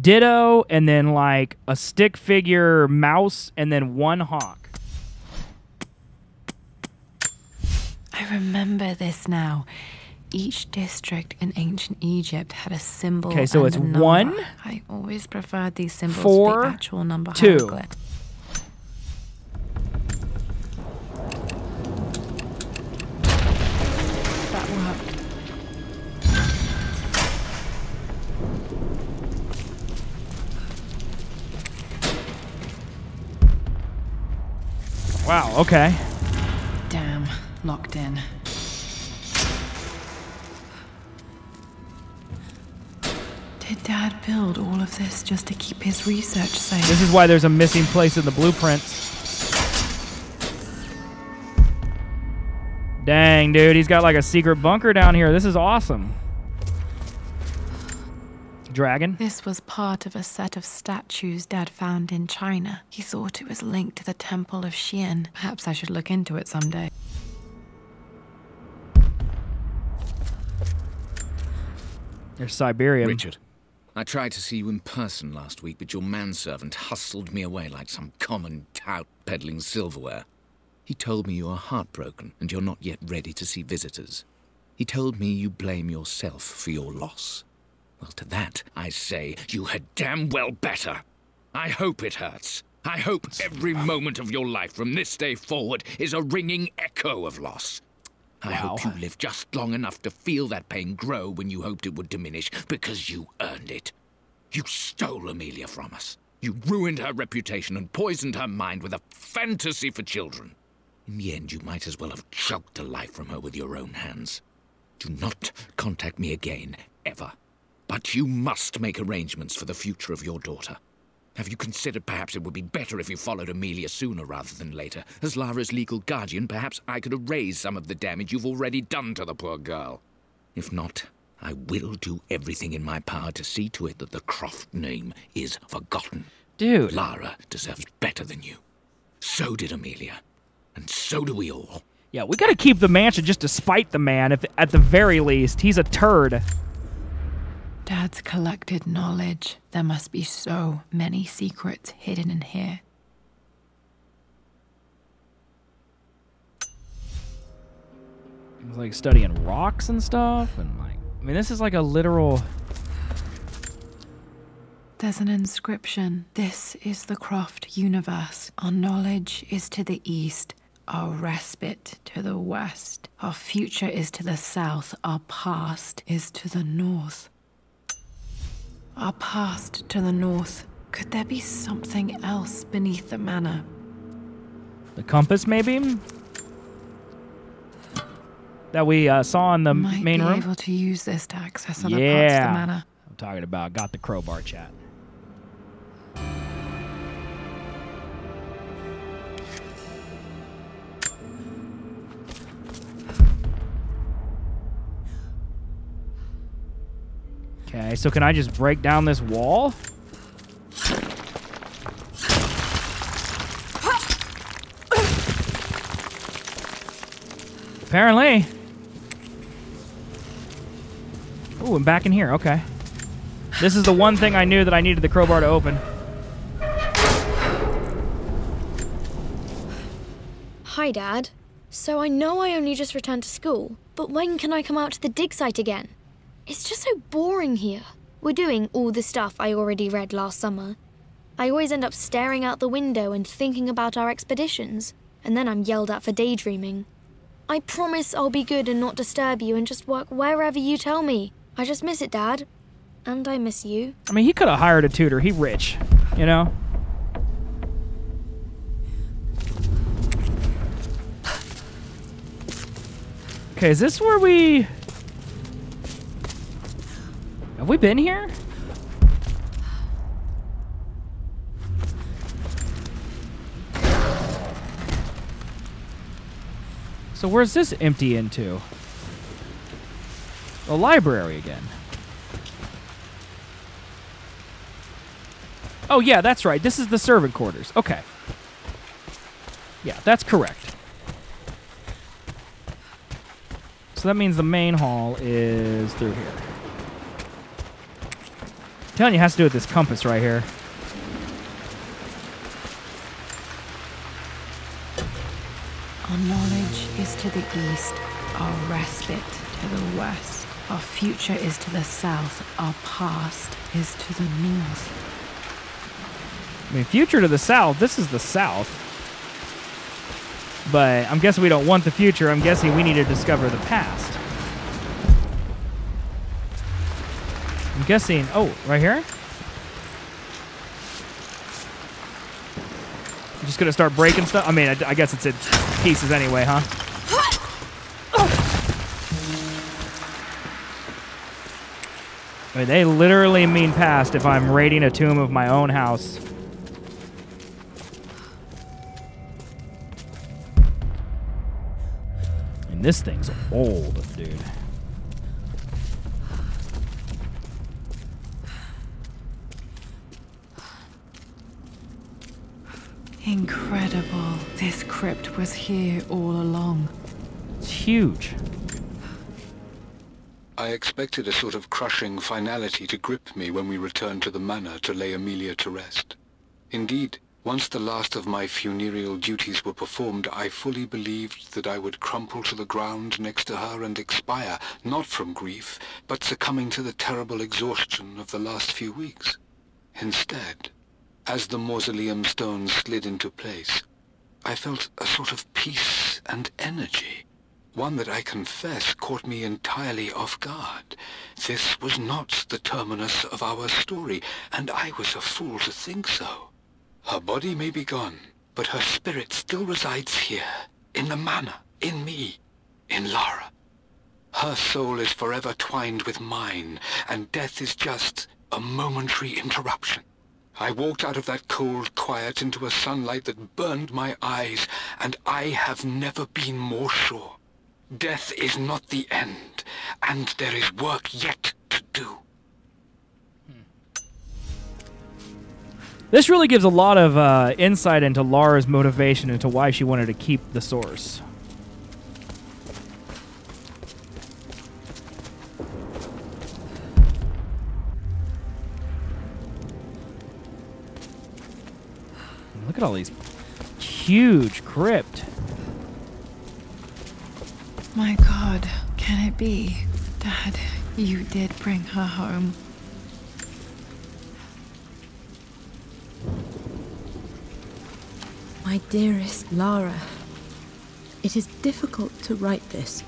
ditto and then like a stick figure mouse and then one hawk. I remember this now. Each district in ancient Egypt had a symbol. Okay, so and it's a number. 1. I always preferred these symbols 4, to the actual number 2. hieroglyph. That worked. Wow, okay. Damn, locked in. Did Dad build all of this just to keep his research safe? This is why there's a missing place in the blueprints. Dang, dude, he's got like a secret bunker down here. This is awesome. Dragon? This was part of a set of statues Dad found in China. He thought it was linked to the Temple of Xian. Perhaps I should look into it someday. There's Siberia. Richard, I tried to see you in person last week, but your manservant hustled me away like some common tout peddling silverware. He told me you are heartbroken and you're not yet ready to see visitors. He told me you blame yourself for your loss. Well, to that, I say you had damn well better. I hope it hurts. I hope every moment of your life from this day forward is a ringing echo of loss. I hope you live just long enough to feel that pain grow when you hoped it would diminish, because you earned it. You stole Amelia from us. You ruined her reputation and poisoned her mind with a fantasy for children. In the end, you might as well have choked the life from her with your own hands. Do not contact me again, ever. But you must make arrangements for the future of your daughter. Have you considered perhaps it would be better if you followed Amelia sooner rather than later? As Lara's legal guardian, perhaps I could erase some of the damage you've already done to the poor girl. If not, I will do everything in my power to see to it that the Croft name is forgotten. Dude. Lara deserves better than you. So did Amelia. And so do we all. Yeah, we gotta keep the mansion just to spite the man, if at the very least. He's a turd. Dad's collected knowledge. There must be so many secrets hidden in here. He's like studying rocks and stuff, and like, I mean, this is like a literal... There's an inscription. This is the Croft universe. Our knowledge is to the east. Our respite to the west. Our future is to the south. Our past is to the north. Our past to the north. Could there be something else beneath the manor? The compass, maybe? That we saw in the main room? Might be able to use this to access other parts of the manor. I'm talking about. Got the crowbar, chat. Okay, so can I just break down this wall? Apparently. Ooh, I'm back in here. Okay. This is the one thing I knew that I needed the crowbar to open. Hi, Dad. So I know I only just returned to school, but when can I come out to the dig site again? It's just so boring here. We're doing all the stuff I already read last summer. I always end up staring out the window and thinking about our expeditions, and then I'm yelled at for daydreaming. I promise I'll be good and not disturb you and just work wherever you tell me. I just miss it, Dad. And I miss you. I mean, he could have hired a tutor. He rich, you know? Okay, is this where we... Have we been here? So where's this empty into? The library again. Oh yeah, that's right. This is the servant quarters. Okay. Yeah, that's correct. So that means the main hall is through here. I'm telling you, it has to do with this compass right here. Our knowledge is to the east, our respite to the west. Our future is to the south, our past is to the north. I mean, future to the south, this is the south. But I'm guessing we don't want the future. I'm guessing we need to discover the past. I'm guessing... Oh, right here? I'm just gonna start breaking stuff? I mean, I guess it's in pieces anyway, huh? I mean, they literally mean past if I'm raiding a tomb of my own house. And this thing's old, dude. Incredible. This crypt was here all along. It's huge. I expected a sort of crushing finality to grip me when we returned to the manor to lay Amelia to rest. Indeed, once the last of my funereal duties were performed, I fully believed that I would crumple to the ground next to her and expire, not from grief, but succumbing to the terrible exhaustion of the last few weeks. Instead, as the mausoleum stones slid into place, I felt a sort of peace and energy. One that I confess caught me entirely off guard. This was not the terminus of our story, and I was a fool to think so. Her body may be gone, but her spirit still resides here, in the manor, in me, in Lara. Her soul is forever twined with mine, and death is just a momentary interruption. I walked out of that cold quiet into a sunlight that burned my eyes, and I have never been more sure. Death is not the end, and there is work yet to do. This really gives a lot of insight into Lara's motivation into why she wanted to keep the source. Look at all these huge crypt. My God, can it be? Dad, you did bring her home. My dearest Lara, it is difficult to write this,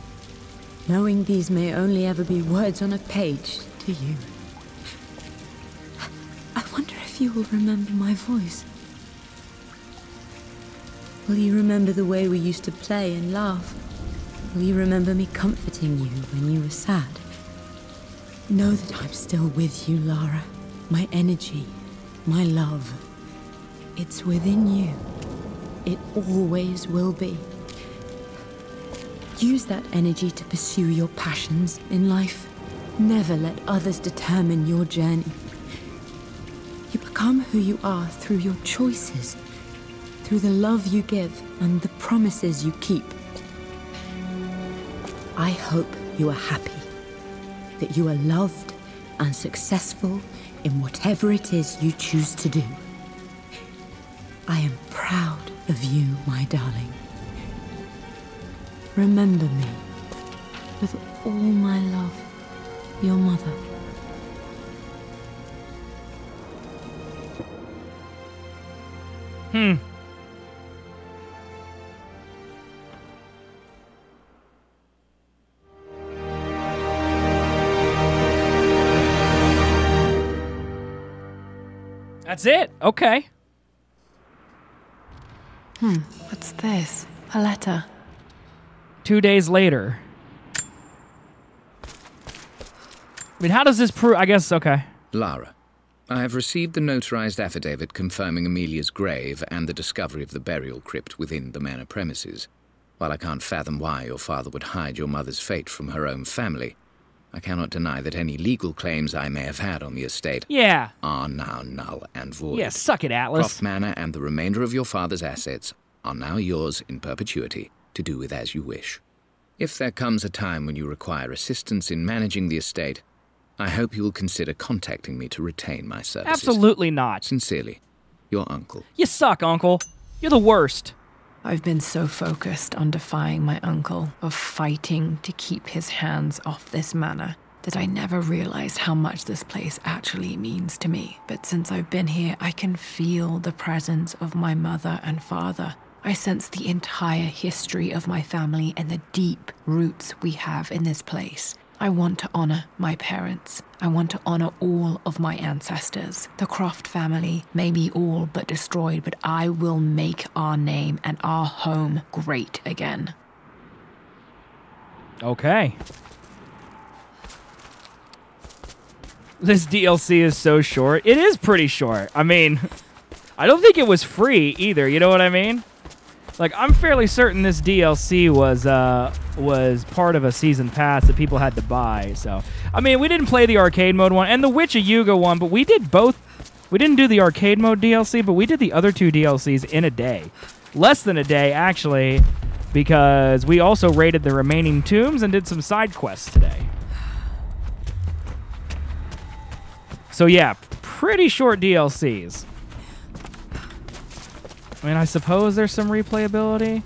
knowing these may only ever be words on a page to you. you will remember my voice. Will you remember the way we used to play and laugh? Will you remember me comforting you when you were sad? Know that I'm still with you, Lara. My energy, my love. It's within you. It always will be. Use that energy to pursue your passions in life. Never let others determine your journey. You become who you are through your choices, through the love you give and the promises you keep. I hope you are happy, that you are loved and successful in whatever it is you choose to do. I am proud of you, my darling. Remember me, with all my love, your mother. That's it. Okay. What's this? A letter. 2 days later. I mean, how does this prove? I guess, okay. Lara, I have received the notarized affidavit confirming Amelia's grave and the discovery of the burial crypt within the manor premises. While I can't fathom why your father would hide your mother's fate from her own family, I cannot deny that any legal claims I may have had on the estate are now null and void. Yeah, suck it, Atlas. Croft Manor and the remainder of your father's assets are now yours in perpetuity to do with as you wish. If there comes a time when you require assistance in managing the estate, I hope you will consider contacting me to retain my services. Absolutely not. Sincerely, your uncle. You suck, Uncle. You're the worst. I've been so focused on defying my uncle, of fighting to keep his hands off this manor, that I never realized how much this place actually means to me. But since I've been here, I can feel the presence of my mother and father. I sense the entire history of my family and the deep roots we have in this place. I want to honor my parents. I want to honor all of my ancestors. The Croft family may be all but destroyed, but I will make our name and our home great again. Okay. This DLC is so short. It is pretty short. I mean, I don't think it was free either. You know what I mean? Like, I'm fairly certain this DLC was part of a season pass that people had to buy. So, I mean, we didn't play the arcade mode one and the Witch of Yuga one, but we did both. We didn't do the arcade mode DLC, but we did the other two DLCs in a day. Less than a day, actually, because we also raided the remaining tombs and did some side quests today. So, yeah, pretty short DLCs. I mean, I suppose there's some replayability.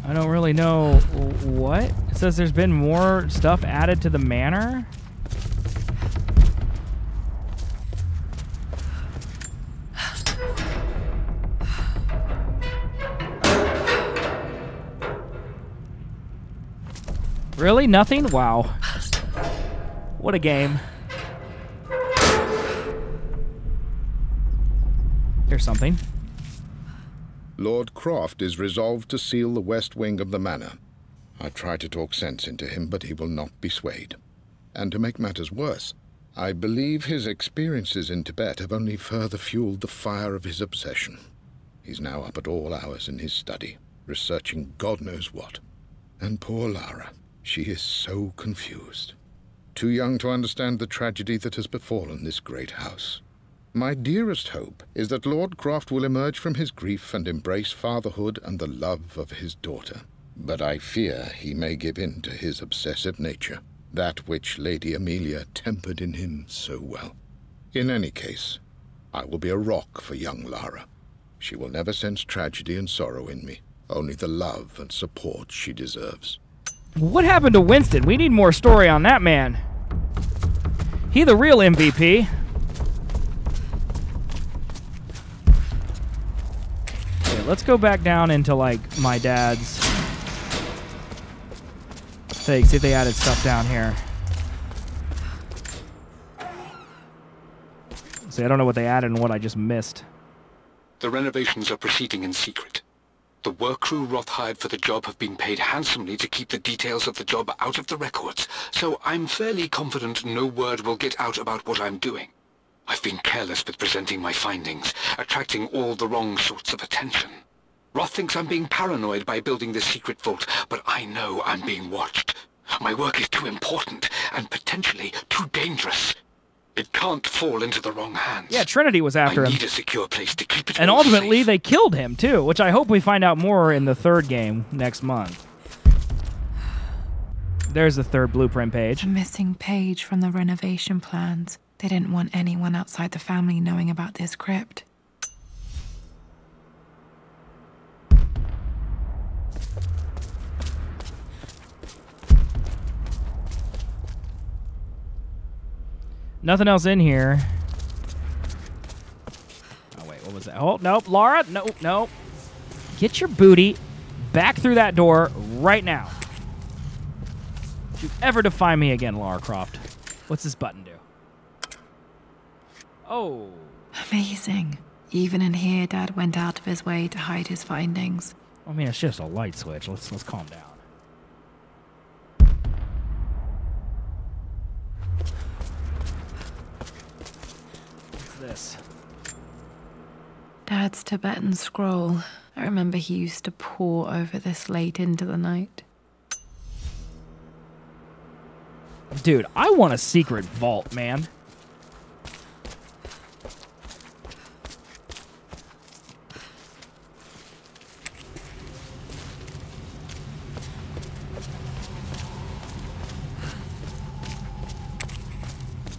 I don't really know what. It says there's been more stuff added to the manor. Really? Nothing? Wow. What a game. There's something. Lord Croft is resolved to seal the west wing of the manor. I try to talk sense into him, but he will not be swayed. And to make matters worse, I believe his experiences in Tibet have only further fueled the fire of his obsession. He's now up at all hours in his study, researching God knows what. And poor Lara, she is so confused. Too young to understand the tragedy that has befallen this great house. My dearest hope is that Lord Croft will emerge from his grief and embrace fatherhood and the love of his daughter. But I fear he may give in to his obsessive nature, that which Lady Amelia tempered in him so well. In any case, I will be a rock for young Lara. She will never sense tragedy and sorrow in me, only the love and support she deserves. What happened to Winston? We need more story on that man. He the real MVP. Let's go back down into, like, my dad's thing. See if they added stuff down here. See, I don't know what they added and what I just missed. The renovations are proceeding in secret. The work crew Roth hired for the job have been paid handsomely to keep the details of the job out of the records, so I'm fairly confident no word will get out about what I'm doing. I've been careless with presenting my findings, attracting all the wrong sorts of attention. Roth thinks I'm being paranoid by building this secret vault, but I know I'm being watched. My work is too important, and potentially too dangerous. It can't fall into the wrong hands. Yeah, Trinity was after I him. need a secure place to keep it And all ultimately, safe. they killed him, too, which I hope we find out more in the third game next month. There's the third blueprint page. A missing page from the renovation plans. They didn't want anyone outside the family knowing about this crypt. Nothing else in here. Oh, wait, what was that? Oh, nope, Lara, no. Get your booty back through that door right now. If you ever defy me again, Lara Croft. What's this button do? Oh. Amazing. Even in here, Dad went out of his way to hide his findings. I mean, it's just a light switch. Let's calm down. What's this? Dad's Tibetan scroll. I remember he used to pore over this late into the night. Dude, I want a secret vault, man.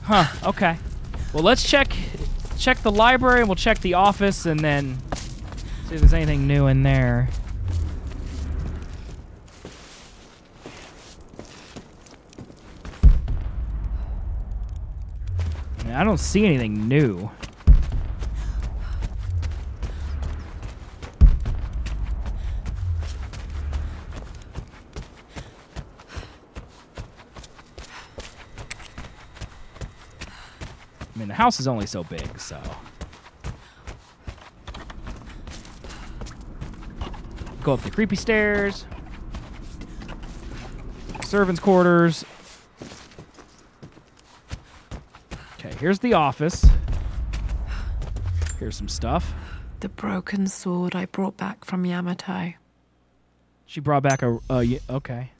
Huh, okay. Well, let's check the library, and we'll check the office, and then see if there's anything new in there. I don't see anything new. I mean, the house is only so big, so. Go up the creepy stairs. Servants' quarters. Okay, here's the office. Here's some stuff. The broken sword I brought back from Yamato. She brought back a okay.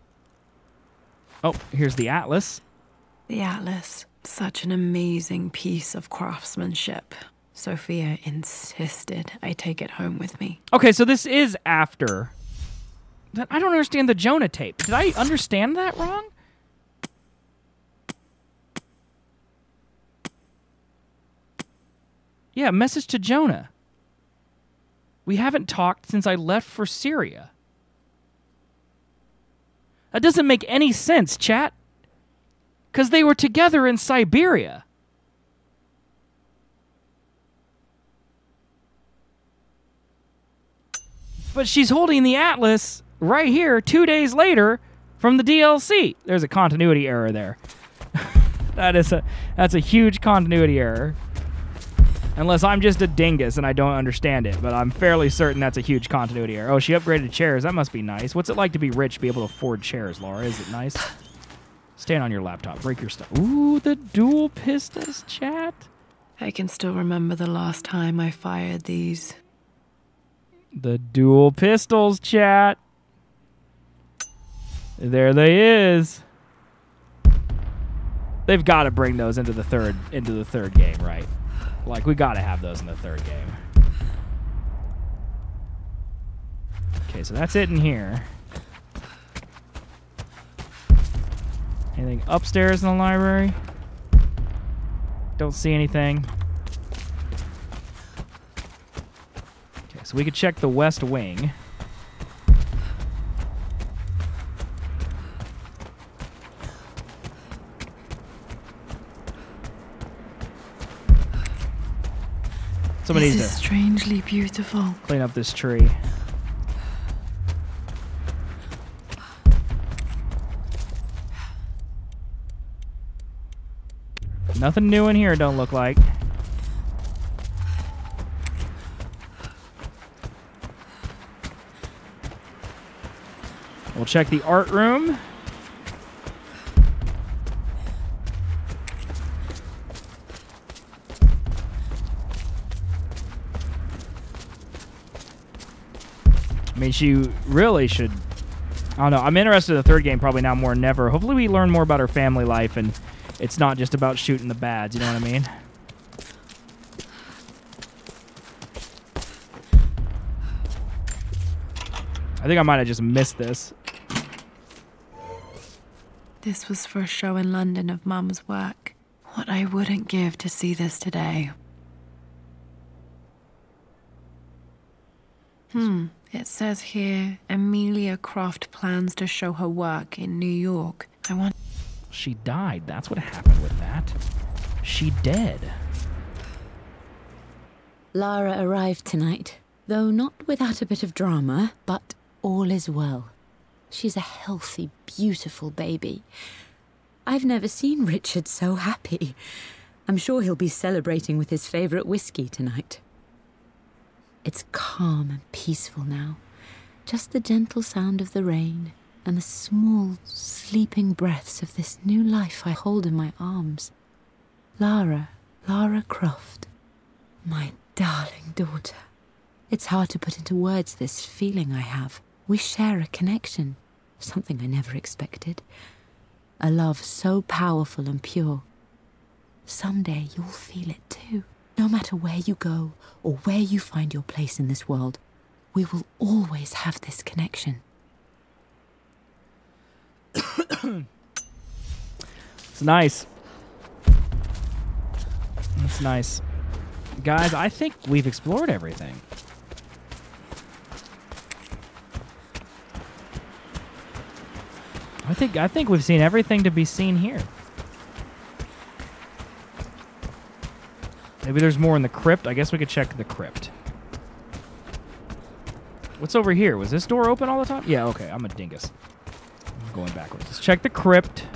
Oh, here's the atlas. The atlas. Such an amazing piece of craftsmanship. Sophia insisted I take it home with me. Okay, so this is after. I don't understand the Jonah tape. Did I understand that wrong? Yeah, message to Jonah. We haven't talked since I left for Syria. That doesn't make any sense, chat. Because they were together in Siberia. But she's holding the atlas right here 2 days later from the DLC. There's a continuity error there. That's a huge continuity error. Unless I'm just a dingus and I don't understand it, but I'm fairly certain that's a huge continuity error. Oh, she upgraded chairs. That must be nice. What's it like to be rich, be able to afford chairs, Laura? Is it nice? Stand on your laptop. Break your stuff. Ooh, the dual pistols, chat. I can still remember the last time I fired these. The dual pistols, chat. There they is. They've got to bring those into the third game, right? Like, we got to have those in the third game. Okay, so that's it in here. Anything upstairs in the library? Don't see anything. Okay, so we could check the west wing. Somebody This needs is to strangely beautiful. clean up this tree. Nothing new in here, don't look like. We'll check the art room. I mean, she really should... I don't know. I'm interested in the third game probably now more than ever. Hopefully we learn more about her family life and it's not just about shooting the bads, you know what I mean? I think I might have just missed this. This was for a show in London of Mum's work. What I wouldn't give to see this today. It says here, Amelia Croft plans to show her work in New York. She died. That's what happened with that. She dead. Lara arrived tonight, though not without a bit of drama, but all is well. She's a healthy, beautiful baby. I've never seen Richard so happy. I'm sure he'll be celebrating with his favorite whiskey tonight. It's calm and peaceful now. Just the gentle sound of the rain and the small, sleeping breaths of this new life I hold in my arms. Lara Croft, my darling daughter. It's hard to put into words this feeling I have. We share a connection, something I never expected. A love so powerful and pure. Someday you'll feel it too. No matter where you go or where you find your place in this world, we will always have this connection. It's nice. It's nice. Guys, I think we've explored everything. I think we've seen everything to be seen here. Maybe there's more in the crypt. I guess we could check the crypt. What's over here? Was this door open all the time? Yeah, okay. I'm a dingus. I'm going backwards. Let's check the crypt.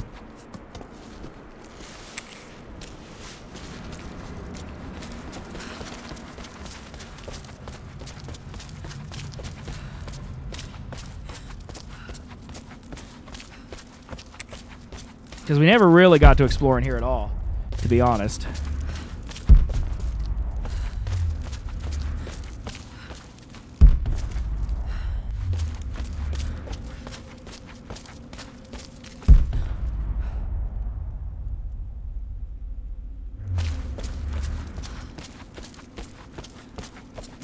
Because we never really got to explore in here at all, to be honest.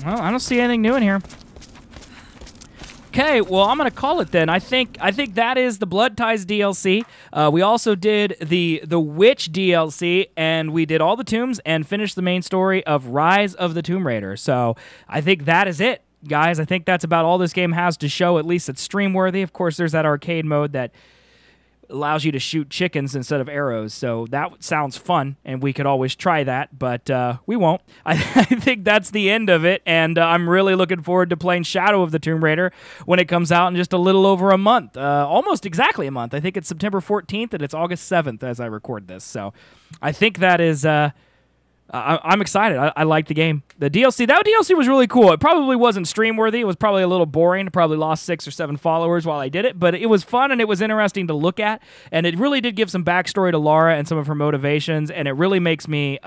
Well, I don't see anything new in here. Okay, well, I'm going to call it then. I think that is the Blood Ties DLC. We also did the Witch DLC, and we did all the tombs and finished the main story of Rise of the Tomb Raider. So I think that is it, guys. I think that's about all this game has to show, at least it's stream-worthy. Of course, there's that arcade mode that allows you to shoot chickens instead of arrows, so that sounds fun, and we could always try that, but we won't. I think that's the end of it, and I'm really looking forward to playing Shadow of the Tomb Raider when it comes out in just a little over a month. Almost exactly a month. I think it's September 14th, and it's August 7th as I record this, so I think that is... I'm excited. I like the game. The DLC, that DLC was really cool. It probably wasn't stream-worthy. It was probably a little boring. I probably lost 6 or 7 followers while I did it, but it was fun and it was interesting to look at, and it really did give some backstory to Lara and some of her motivations, and it really makes me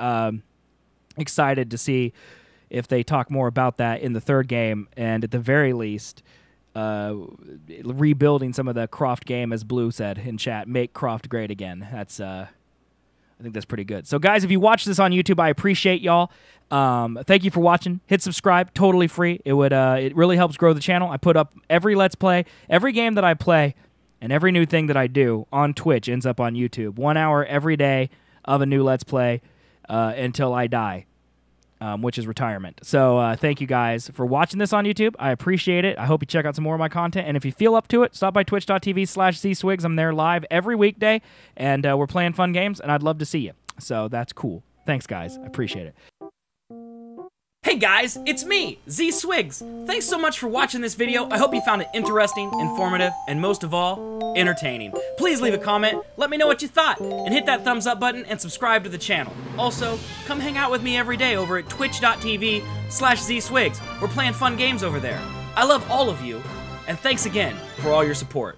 excited to see if they talk more about that in the third game, and at the very least, rebuilding some of the Croft game, as Blue said in chat, make Croft great again. That's... I think that's pretty good. So, guys, if you watch this on YouTube, I appreciate y'all. Thank you for watching. Hit subscribe, totally free. It really helps grow the channel. I put up every Let's Play, every game that I play, and every new thing that I do on Twitch ends up on YouTube. 1 hour every day of a new Let's Play until I die, which is retirement. So, thank you guys for watching this on YouTube. I appreciate it. I hope you check out some more of my content. And if you feel up to it, stop by twitch.tv/zswiggs. I'm there live every weekday, and we're playing fun games, and I'd love to see you. So that's cool. Thanks, guys. I appreciate it. Hey guys, it's me, zswiggs. Thanks so much for watching this video. I hope you found it interesting, informative, and most of all, entertaining. Please leave a comment, let me know what you thought, and hit that thumbs up button and subscribe to the channel. Also, come hang out with me every day over at twitch.tv/zswiggs. We're playing fun games over there. I love all of you, and thanks again for all your support.